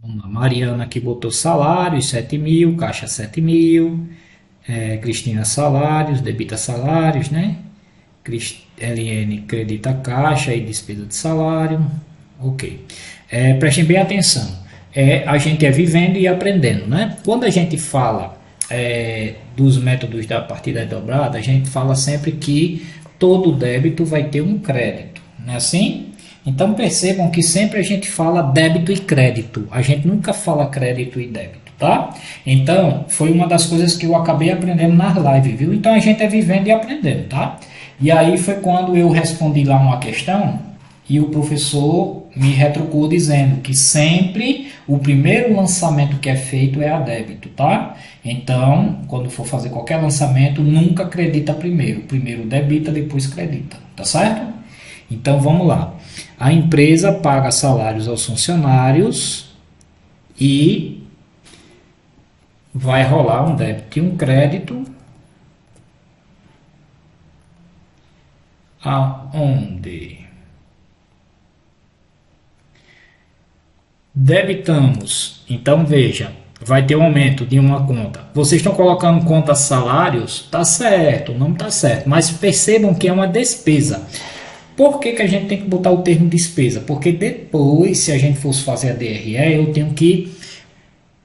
Vamos lá. Mariana aqui botou salários, 7 mil, caixa 7 mil. Cristina salários, debita salários, né? LN credita caixa e despesa de salário. Ok. Prestem bem atenção. A gente vivendo e aprendendo, né? Quando a gente fala dos métodos da partida dobrada, a gente fala sempre que todo débito vai ter um crédito, não é assim? Então percebam que sempre a gente fala débito e crédito, a gente nunca fala crédito e débito, tá? Então foi uma das coisas que eu acabei aprendendo nas lives, viu? Então a gente vivendo e aprendendo, tá? E aí foi quando eu respondi lá uma questão e o professor me retrucou dizendo que sempre o primeiro lançamento que é feito é a débito, tá? Então, quando for fazer qualquer lançamento, nunca acredita primeiro. Primeiro debita, depois credita, tá certo? Então, vamos lá. A empresa paga salários aos funcionários e vai rolar um débito e um crédito aonde debitamos. Então veja, vai ter um aumento de uma conta. Vocês estão colocando conta salários, tá certo, não tá certo, mas percebam que é uma despesa. Por que a gente tem que botar o termo despesa? Porque depois, se a gente fosse fazer a DRE, eu tenho que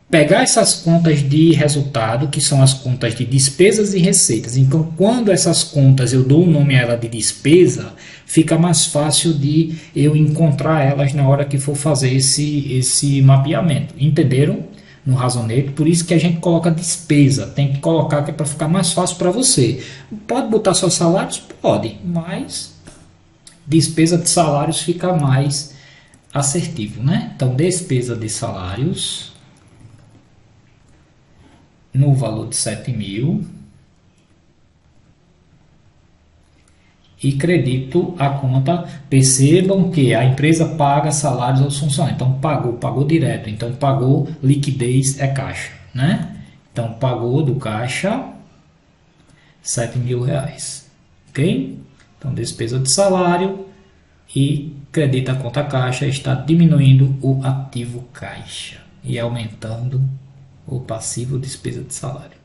pegar essas contas de resultado, que são as contas de despesas e receitas. Então, quando essas contas eu dou o nome a ela de despesa, fica mais fácil de eu encontrar elas na hora que for fazer esse mapeamento. Entenderam? No Razonete, por isso que a gente coloca despesa. Tem que colocar que é para ficar mais fácil para você. Pode botar só salários? Pode, mas despesa de salários fica mais assertivo, né? Então, despesa de salários no valor de 7 mil e credito a conta. Percebam que a empresa paga salários aos funcionários, então pagou direto, então pagou liquidez é caixa, né? Então pagou do caixa 7 mil reais, ok? Então despesa de salário e credita a conta caixa, está diminuindo o ativo caixa e aumentando o passivo despesa de salário.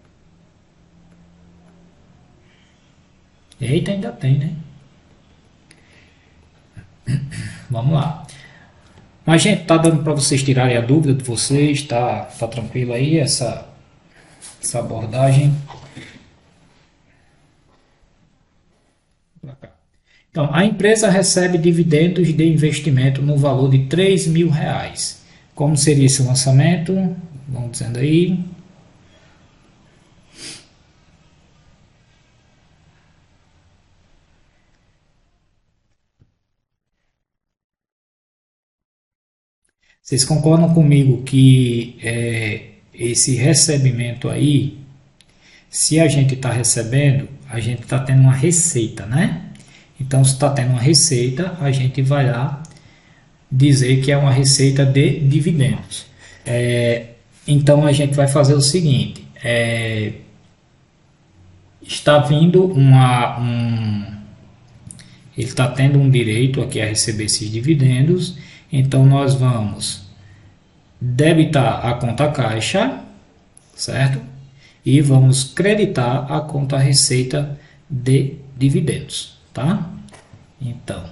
Eita, ainda tem, né? Vamos lá. Mas, gente, tá dando para vocês tirarem a dúvida de vocês? Tá tranquilo aí essa abordagem? Então, a empresa recebe dividendos de investimento no valor de 3 mil reais. Como seria esse lançamento? Vamos dizendo aí. Vocês concordam comigo que esse recebimento aí, se a gente está recebendo, a gente está tendo uma receita, né? Então, se está tendo uma receita, a gente vai lá dizer que é uma receita de dividendos. Então a gente vai fazer o seguinte, está vindo ele está tendo um direito aqui a receber esses dividendos, então nós vamos debitar a conta caixa, certo? E vamos creditar a conta receita de dividendos, tá? Então,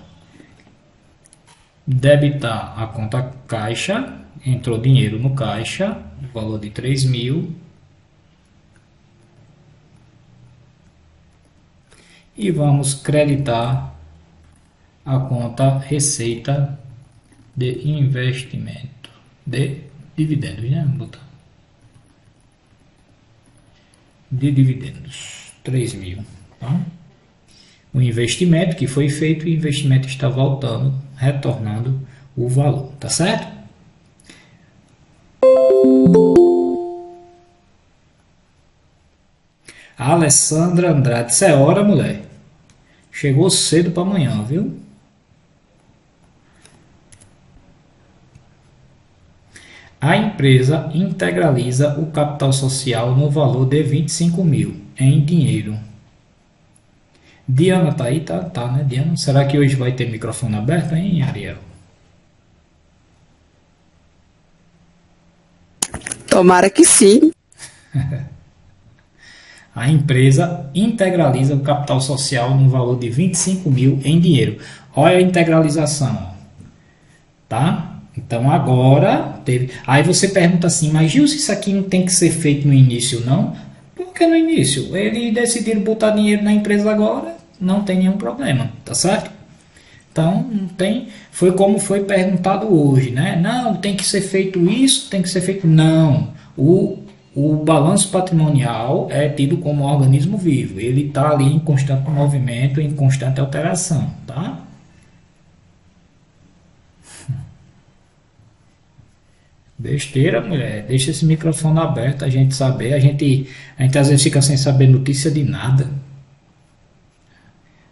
debitar a conta caixa, entrou dinheiro no caixa, valor de 3.000. E vamos creditar a conta receita de investimento de dividendos, né? Vamos botar de dividendos, 3.000, tá? O investimento que foi feito, o investimento está voltando, retornando o valor, tá certo? Alessandra Andrade, isso é hora, mulher. Chegou cedo para amanhã, viu? A empresa integraliza o capital social no valor de 25.000 em dinheiro. Diana tá aí? Tá, né, Diana? Será que hoje vai ter microfone aberto, hein, Ariel? Tomara que sim. A empresa integraliza o capital social no valor de 25.000 em dinheiro. Olha a integralização, tá? Então agora teve. Aí você pergunta assim, mas Gilson, isso aqui não tem que ser feito no início, não? Por que no início? Eles decidiram botar dinheiro na empresa agora, não tem nenhum problema, tá certo? Então não tem. Foi como foi perguntado hoje, né? Não, tem que ser feito isso, tem que ser feito. Não. O balanço patrimonial é tido como um organismo vivo. Ele está ali em constante movimento, em constante alteração, tá? Besteira, mulher. Deixa esse microfone aberto, a gente saber. A gente às vezes fica sem saber notícia de nada.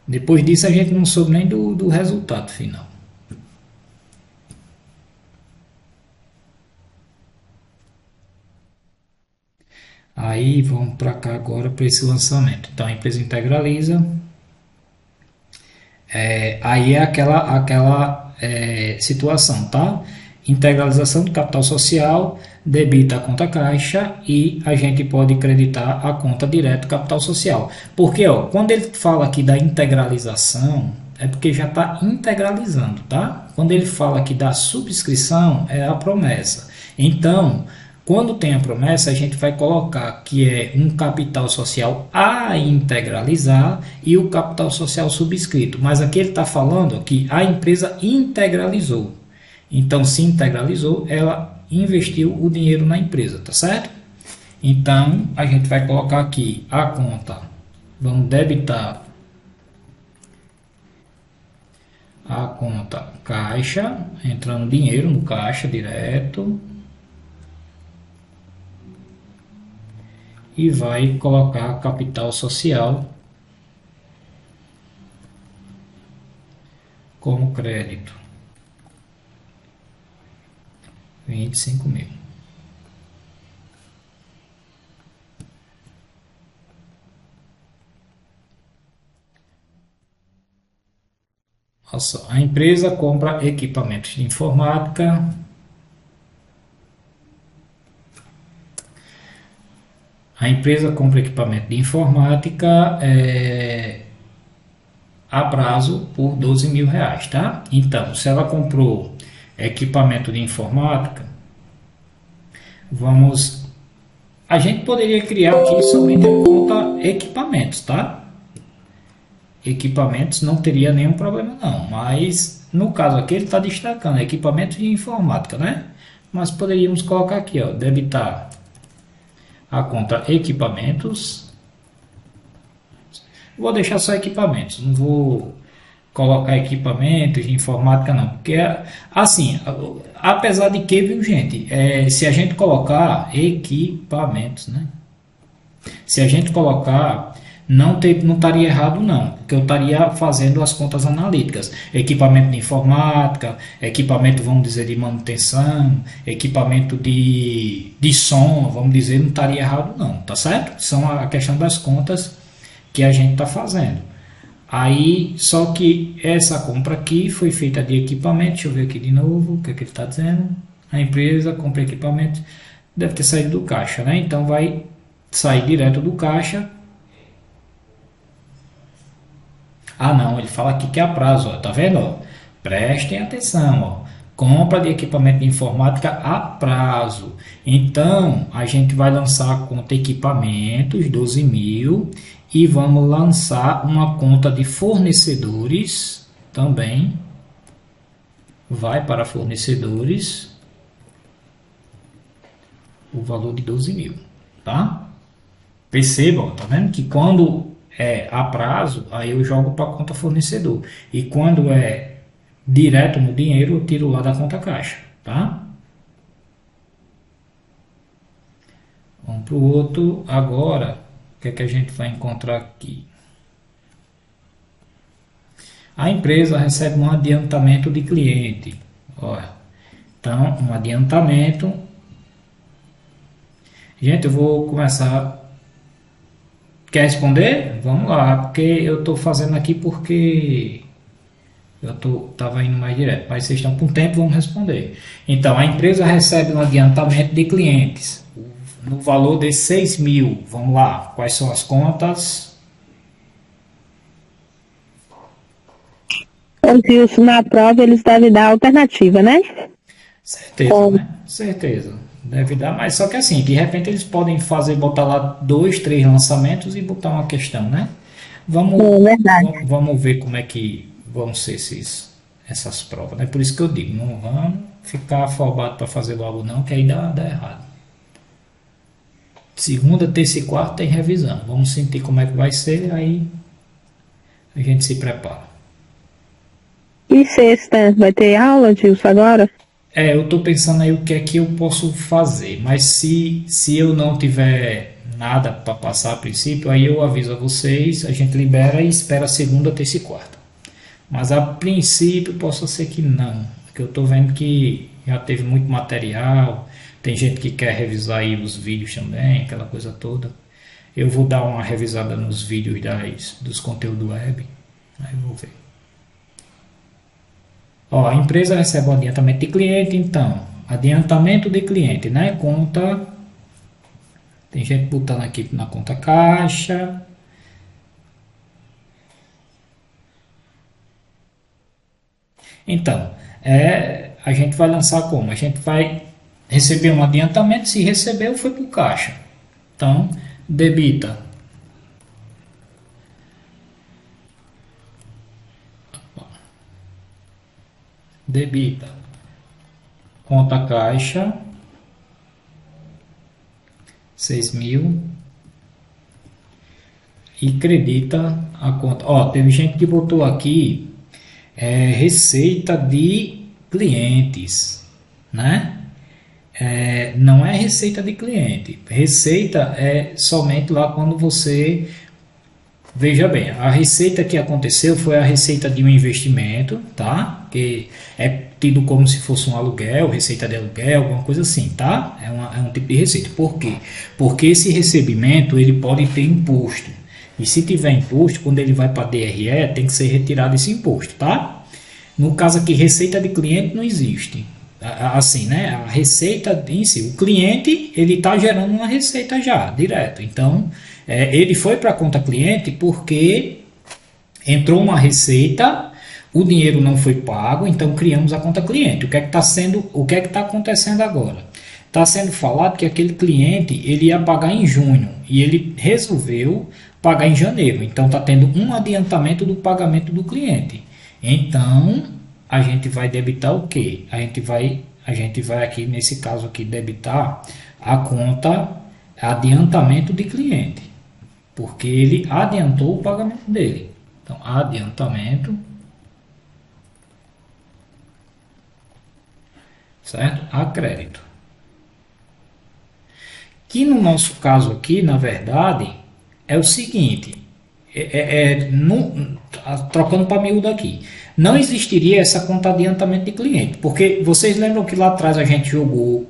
Depois disso a gente não soube nem do resultado final. Aí vamos para cá agora para esse lançamento. Então a empresa integraliza. Aí é aquela situação, tá? Integralização do capital social, debita a conta caixa e a gente pode creditar a conta direto capital social. Porque quando ele fala aqui da integralização, é porque já está integralizando, tá? Quando ele fala aqui da subscrição, é a promessa. Então, quando tem a promessa, a gente vai colocar que é um capital social a integralizar e o capital social subscrito. Mas aqui ele está falando que a empresa integralizou. Então, se integralizou, ela investiu o dinheiro na empresa, tá certo? Então, a gente vai colocar aqui a conta. Vamos debitar a conta caixa, entrando dinheiro no caixa direto. E vai colocar capital social como crédito. 25.000. Olha só, a empresa compra equipamentos de informática. A empresa compra equipamento de informática a prazo por R$12.000, tá? Então, se ela comprou equipamento de informática, a gente poderia criar aqui somente a conta equipamentos, tá? Equipamentos não teria nenhum problema não, mas no caso aqui ele está destacando equipamentos de informática, né? Mas poderíamos colocar aqui, debitar a conta equipamentos. Vou deixar só equipamentos, não vou colocar equipamentos de informática não, porque assim, apesar de que, viu gente, se a gente colocar equipamentos, né? Se a gente colocar não estaria errado não, porque eu estaria fazendo as contas analíticas, equipamento de informática, equipamento, vamos dizer, de manutenção, equipamento de som, vamos dizer, não estaria errado não, tá certo? São a questão das contas que a gente está fazendo. Aí, só que essa compra aqui foi feita de equipamento, deixa eu ver aqui de novo, o que é que ele está dizendo, a empresa compra equipamento, deve ter saído do caixa, né? Então vai sair direto do caixa. Ah, não, ele fala aqui que é a prazo, ó, tá vendo? Ó? Prestem atenção, ó. Compra de equipamento de informática a prazo. Então, a gente vai lançar a conta equipamentos, 12 mil, e vamos lançar uma conta de fornecedores também. Vai para fornecedores o valor de 12 mil, tá? Percebam, tá vendo que quando é a prazo, aí eu jogo para a conta fornecedor. E quando é direto no dinheiro, eu tiro lá da conta caixa, tá? Vamos para o outro. Agora, o que é que a gente vai encontrar aqui? A empresa recebe um adiantamento de cliente. Olha, então, um adiantamento. Gente, eu vou começar. Quer responder? Vamos lá, porque eu estou fazendo aqui porque eu estava indo mais direto, mas vocês estão com tempo, vamos responder. Então, a empresa recebe um adiantamento de clientes no valor de 6 mil. Vamos lá, quais são as contas? Gilson, na prova eles devem dar alternativa, né? Certeza, né? Certeza. Deve dar, mas só que assim, de repente eles podem botar lá 2, 3 lançamentos e botar uma questão, né? Verdade. Vamos ver como é que vão ser essas provas, né? Por isso que eu digo, não vamos ficar afobado para fazer logo não, que aí dá errado. Segunda, terça e quarta tem revisão. Vamos sentir como é que vai ser, aí a gente se prepara. E sexta, vai ter aula, Gilson, agora? Eu estou pensando aí o que é que eu posso fazer, mas se eu não tiver nada para passar a princípio, aí eu aviso a vocês, a gente libera e espera segunda, terça e quarta. Mas a princípio possa ser que não, porque eu estou vendo que já teve muito material, tem gente que quer revisar aí os vídeos também, aquela coisa toda. Eu vou dar uma revisada nos vídeos dos conteúdos web, aí eu vou ver. Ó, a empresa recebe um adiantamento de cliente, então, adiantamento de cliente, né? Conta, tem gente botando aqui na conta caixa. Então, a gente vai lançar como? A gente vai receber um adiantamento, se recebeu, foi para o caixa. Então, debita. Debita conta caixa 6 mil e credita a conta. Ó, teve gente que botou aqui receita de clientes, né? Não é receita de cliente. Receita é somente lá quando você... Veja bem, a receita que aconteceu foi a receita de um investimento, tá? Que é tido como se fosse um aluguel, receita de aluguel, alguma coisa assim, tá? É um tipo de receita. Por quê? Porque esse recebimento ele pode ter imposto. E se tiver imposto, quando ele vai para a DRE, tem que ser retirado esse imposto, tá? No caso aqui, receita de cliente não existe. Assim, né? A receita em si, o cliente, ele está gerando uma receita já, direto. Então, ele foi para a conta cliente porque entrou uma receita, o dinheiro não foi pago, então criamos a conta cliente. O que é que está acontecendo agora? Está sendo falado que aquele cliente ele ia pagar em junho e ele resolveu pagar em janeiro. Então está tendo um adiantamento do pagamento do cliente. Então a gente vai debitar o quê? A gente vai aqui nesse caso aqui debitar a conta adiantamento de cliente, porque ele adiantou o pagamento dele. Então adiantamento, certo? A crédito. Que no nosso caso aqui, na verdade, é o seguinte, trocando para miúdo aqui, não existiria essa conta adiantamento de cliente, porque vocês lembram que lá atrás a gente jogou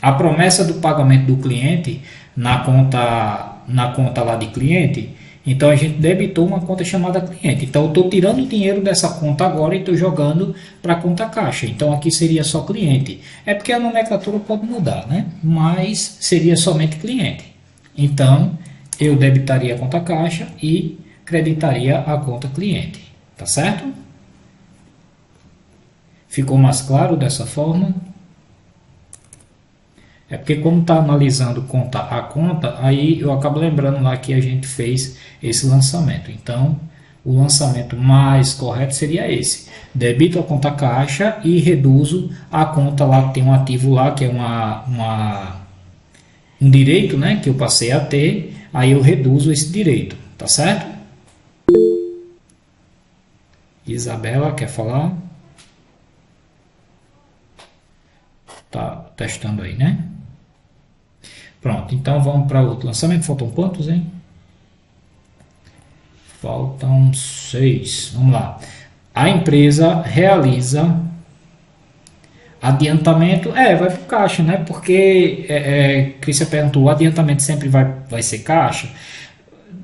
a promessa do pagamento do cliente na conta lá de cliente. Então a gente debitou uma conta chamada cliente. Então eu estou tirando o dinheiro dessa conta agora e estou jogando para a conta caixa. Então aqui seria só cliente. É porque a nomenclatura pode mudar, né? Mas seria somente cliente. Então eu debitaria a conta caixa e creditaria a conta cliente. Tá certo? Ficou mais claro dessa forma? É porque como está analisando conta a conta, aí eu acabo lembrando lá que a gente fez esse lançamento. Então, o lançamento mais correto seria esse. Debito a conta caixa e reduzo a conta lá que tem um ativo lá, que é um direito, né, que eu passei a ter, aí eu reduzo esse direito, tá certo? Isabela, quer falar? Tá testando aí, né? Pronto, então vamos para outro lançamento. Faltam quantos, hein? Faltam 6. Vamos lá. A empresa realiza adiantamento. Vai para o caixa, né? Porque, Crícia perguntou, o adiantamento sempre vai ser caixa?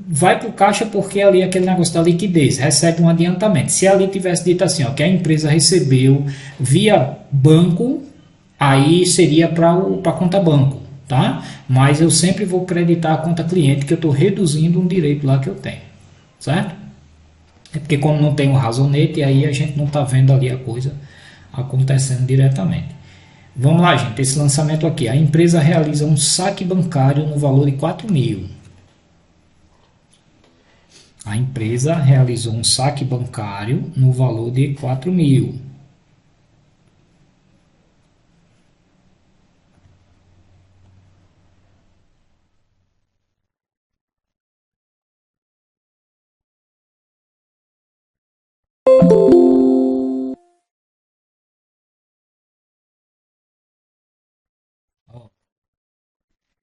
Vai para o caixa porque ali é aquele negócio da liquidez, recebe um adiantamento. Se ali tivesse dito assim, ó, que a empresa recebeu via banco, aí seria para a conta banco, tá? Mas eu sempre vou creditar a conta cliente, que eu estou reduzindo um direito lá que eu tenho, certo? É porque como não tem um razonete, aí a gente não está vendo ali a coisa acontecendo diretamente. Vamos lá, gente, esse lançamento aqui. A empresa realiza um saque bancário no valor de 4.000. A empresa realizou um saque bancário no valor de 4.000.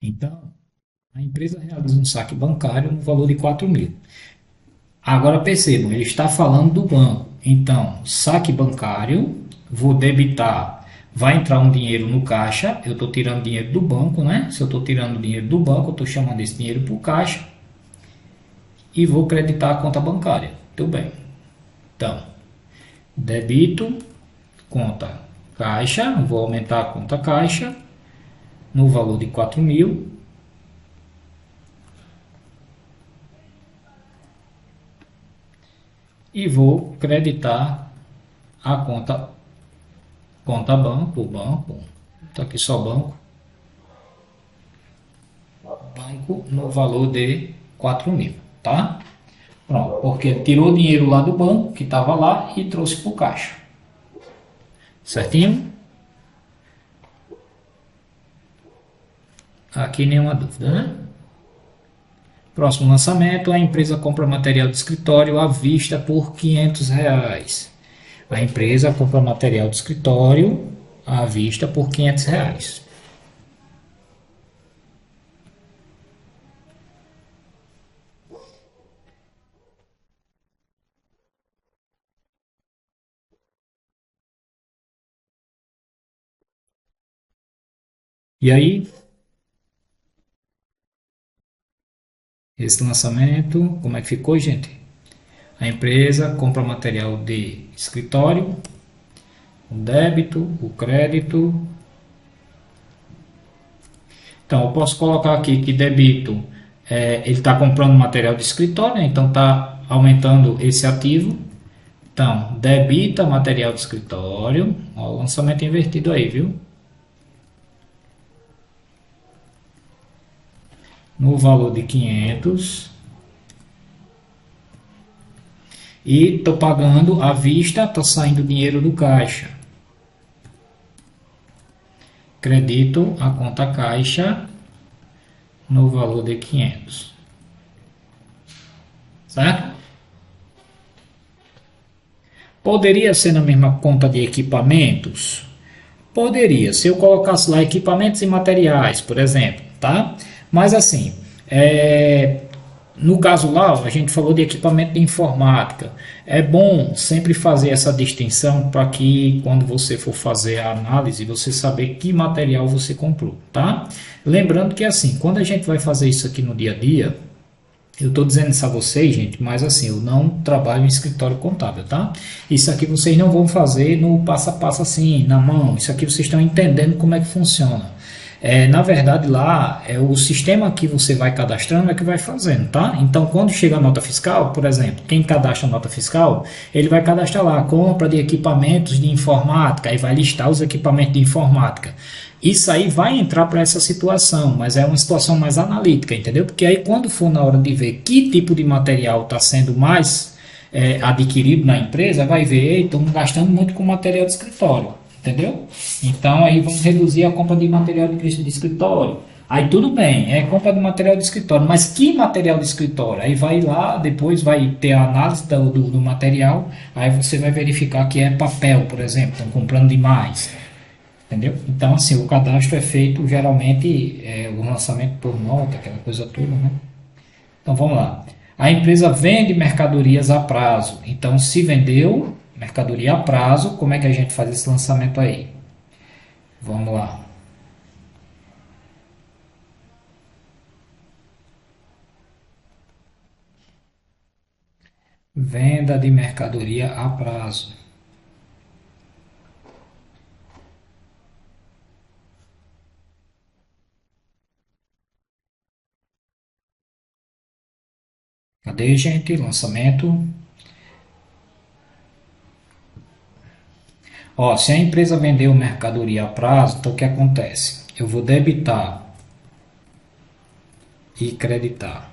Então, a empresa realiza um saque bancário no valor de 4.000. Agora percebam, ele está falando do banco. Então, saque bancário, vou debitar, vai entrar um dinheiro no caixa, eu estou tirando dinheiro do banco, né? Se eu estou tirando dinheiro do banco, eu estou chamando esse dinheiro para o caixa e vou creditar a conta bancária. Tudo bem. Então, debito, conta caixa, vou aumentar a conta caixa no valor de 4.000. E vou creditar a conta banco, está aqui só banco no valor de 4.000, tá? Pronto, porque ele tirou o dinheiro lá do banco, que estava lá, e trouxe para o caixa. Certinho? Aqui nenhuma dúvida, né? Próximo lançamento, a empresa compra material de escritório à vista por R$500. A empresa compra material de escritório à vista por R$500. E aí, esse lançamento, como é que ficou, gente? A empresa compra material de escritório, o débito, o crédito. Então, eu posso colocar aqui que débito, ele está comprando material de escritório, né? Então está aumentando esse ativo. Então, debita material de escritório. Ó, o lançamento invertido aí, viu? No valor de 500. E estou pagando à vista, está saindo dinheiro do caixa. Credito a conta caixa no valor de 500. Certo? Poderia ser na mesma conta de equipamentos? Poderia, se eu colocasse lá equipamentos e materiais, por exemplo, tá? Mas assim, No caso lá, a gente falou de equipamento de informática. É bom sempre fazer essa distinção para que quando você for fazer a análise, você saber que material você comprou, tá? Lembrando que assim, quando a gente vai fazer isso aqui no dia a dia, eu estou dizendo isso a vocês, gente, mas assim, eu não trabalho em escritório contábil, tá? Isso aqui vocês não vão fazer no passo a passo assim, na mão. Isso aqui vocês estão entendendo como é que funciona. Na verdade, lá é o sistema que você vai cadastrando é que vai fazendo, tá? Então, quando chega a nota fiscal, por exemplo, quem cadastra a nota fiscal, ele vai cadastrar lá a compra de equipamentos de informática, aí vai listar os equipamentos de informática. Isso aí vai entrar para essa situação, mas é uma situação mais analítica, entendeu? Porque aí quando for na hora de ver que tipo de material está sendo mais adquirido na empresa, vai ver, estão gastando muito com material de escritório, entendeu? Então aí vamos reduzir a compra de material de escritório. Aí tudo bem, é compra de material de escritório, mas que material de escritório? Aí vai lá, depois vai ter a análise do material, aí você vai verificar que é papel, por exemplo, estão comprando demais. Entendeu? Então, assim, o cadastro é feito geralmente, o lançamento por nota, aquela coisa toda, né? Então, vamos lá. A empresa vende mercadorias a prazo. Então, se vendeu mercadoria a prazo, como é que a gente faz esse lançamento aí? Vamos lá. Venda de mercadoria a prazo. Cadê, gente? Lançamento. Ó, se a empresa vendeu mercadoria a prazo, então o que acontece? Eu vou debitar e creditar.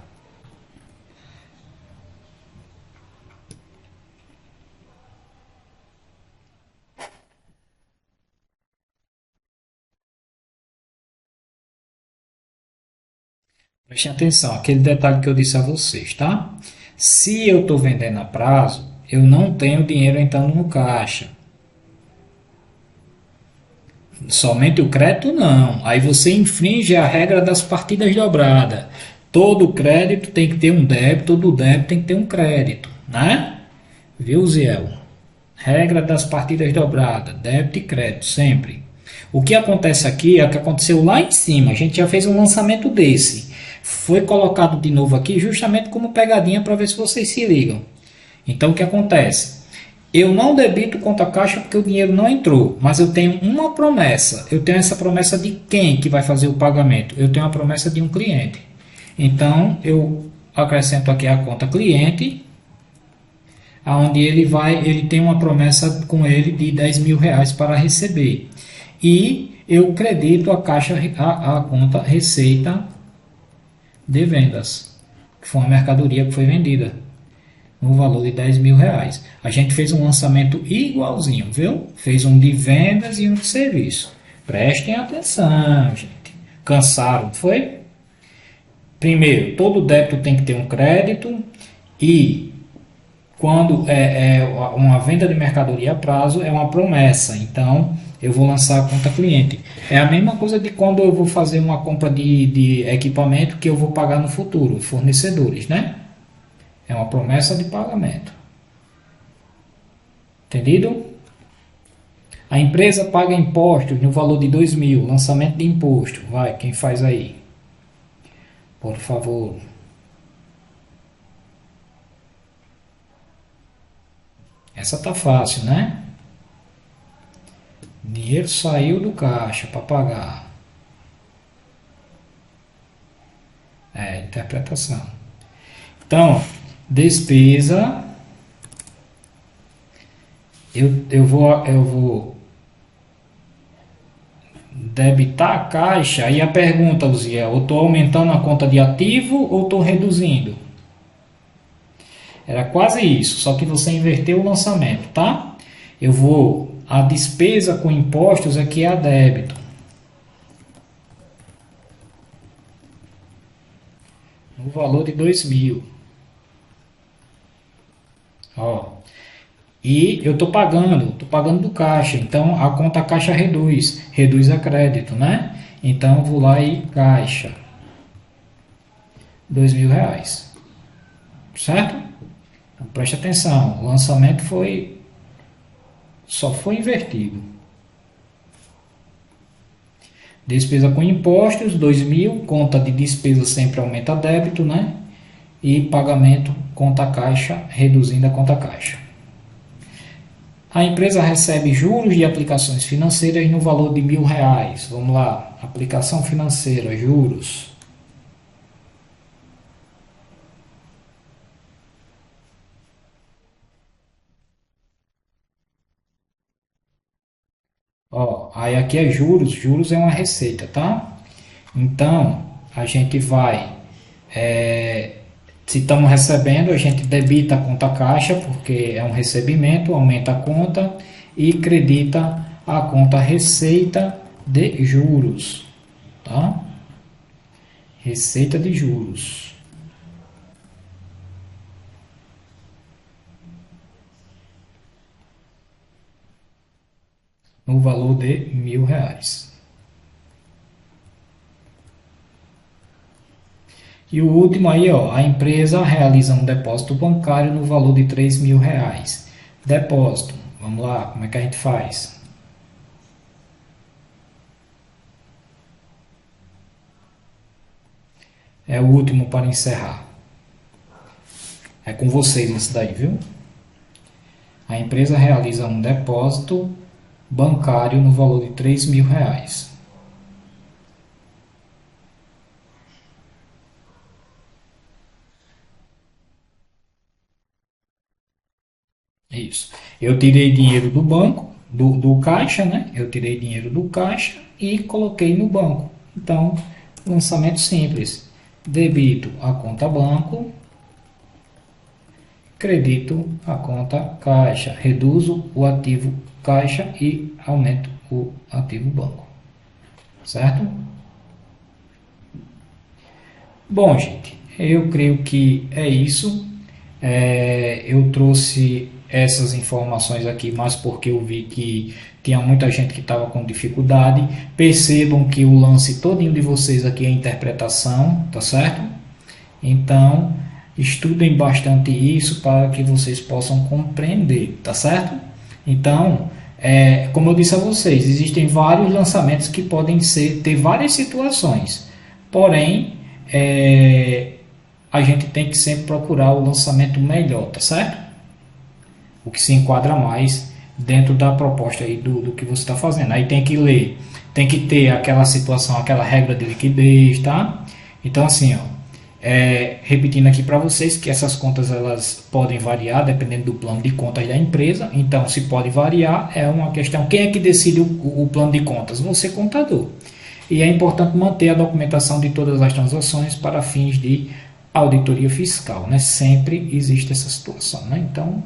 Prestem atenção, aquele detalhe que eu disse a vocês, tá? Se eu estou vendendo a prazo, eu não tenho dinheiro entrando no caixa. Somente o crédito não. Aí você infringe a regra das partidas dobradas. Todo crédito tem que ter um débito, todo débito tem que ter um crédito, né? Viu, Ziel? Regra das partidas dobradas, débito e crédito, sempre. O que acontece aqui é o que aconteceu lá em cima. A gente já fez um lançamento desse. Foi colocado de novo aqui justamente como pegadinha para ver se vocês se ligam. Então o que acontece? Eu não debito conta caixa porque o dinheiro não entrou, mas eu tenho uma promessa. Eu tenho essa promessa de quem que vai fazer o pagamento? Eu tenho a promessa de um cliente. Então eu acrescento aqui a conta cliente, onde ele tem uma promessa com ele de 10 mil reais para receber. E eu credito a conta receita de vendas, que foi uma mercadoria que foi vendida no valor de 10 mil reais. A gente fez um lançamento igualzinho, viu? Fez um de vendas e um de serviço. Prestem atenção, gente. Cansaram, foi? Primeiro, todo débito tem que ter um crédito e quando é uma venda de mercadoria a prazo, é uma promessa. Então, eu vou lançar a conta cliente. É a mesma coisa de quando eu vou fazer uma compra de equipamento que eu vou pagar no futuro, fornecedores, né? É uma promessa de pagamento. Entendido? A empresa paga impostos no valor de 2 mil, lançamento de imposto. Vai, quem faz aí? Por favor. Essa tá fácil, né? Dinheiro saiu do caixa para pagar. Interpretação. Então, despesa. Eu vou debitar a caixa. E a pergunta, Luziel, eu estou aumentando a conta de ativo ou estou reduzindo? Era quase isso, só que você inverteu o lançamento, tá? A despesa com impostos aqui é a débito. No valor de 2 mil. Ó. E eu estou pagando do caixa, então a conta caixa reduz a crédito, né? Então eu vou lá e caixa, 2 mil reais. certo? Então, preste atenção, o lançamento só foi invertido. Despesa com impostos, 2.000, conta de despesa sempre aumenta débito, né? E pagamento conta caixa, reduzindo a conta caixa. A empresa recebe juros de aplicações financeiras no valor de R$1.000. Vamos lá, aplicação financeira, juros. Ó, aí aqui é juros, juros é uma receita, tá? Então, a gente vai, se estamos recebendo, a gente debita a conta caixa, porque é um recebimento, aumenta a conta, e credita a conta receita de juros, tá? Receita de juros. No valor de R$1.000. E o último aí, ó, a empresa realiza um depósito bancário no valor de R$3.000. Depósito, vamos lá, como é que a gente faz? É o último para encerrar. É com vocês isso daí, viu? A empresa realiza um depósito bancário no valor de R$3.000. Isso. Eu tirei dinheiro do banco, do caixa, né? Eu tirei dinheiro do caixa e coloquei no banco. Então, lançamento simples. Debito a conta banco, credito a conta caixa, reduzo o ativo caixa e aumento o ativo banco. Certo? Bom, gente, eu creio que é isso. Eu trouxe essas informações aqui, mas porque eu vi que tinha muita gente que estava com dificuldade. Percebam que o lance todinho de vocês aqui é interpretação, tá certo? Então, estudem bastante isso para que vocês possam compreender, tá certo? Então, como eu disse a vocês, existem vários lançamentos que podem ter várias situações, porém, a gente tem que sempre procurar o lançamento melhor, tá certo? O que se enquadra mais dentro da proposta aí do que você está fazendo. Aí tem que ler, tem que ter aquela situação, aquela regra de liquidez, tá? Então assim, ó, repetindo aqui para vocês que essas contas elas podem variar dependendo do plano de contas da empresa. Então se pode variar, é uma questão, quem é que decide o plano de contas? Você, contador. E é importante manter a documentação de todas as transações para fins de auditoria fiscal, né? Sempre existe essa situação, né? Então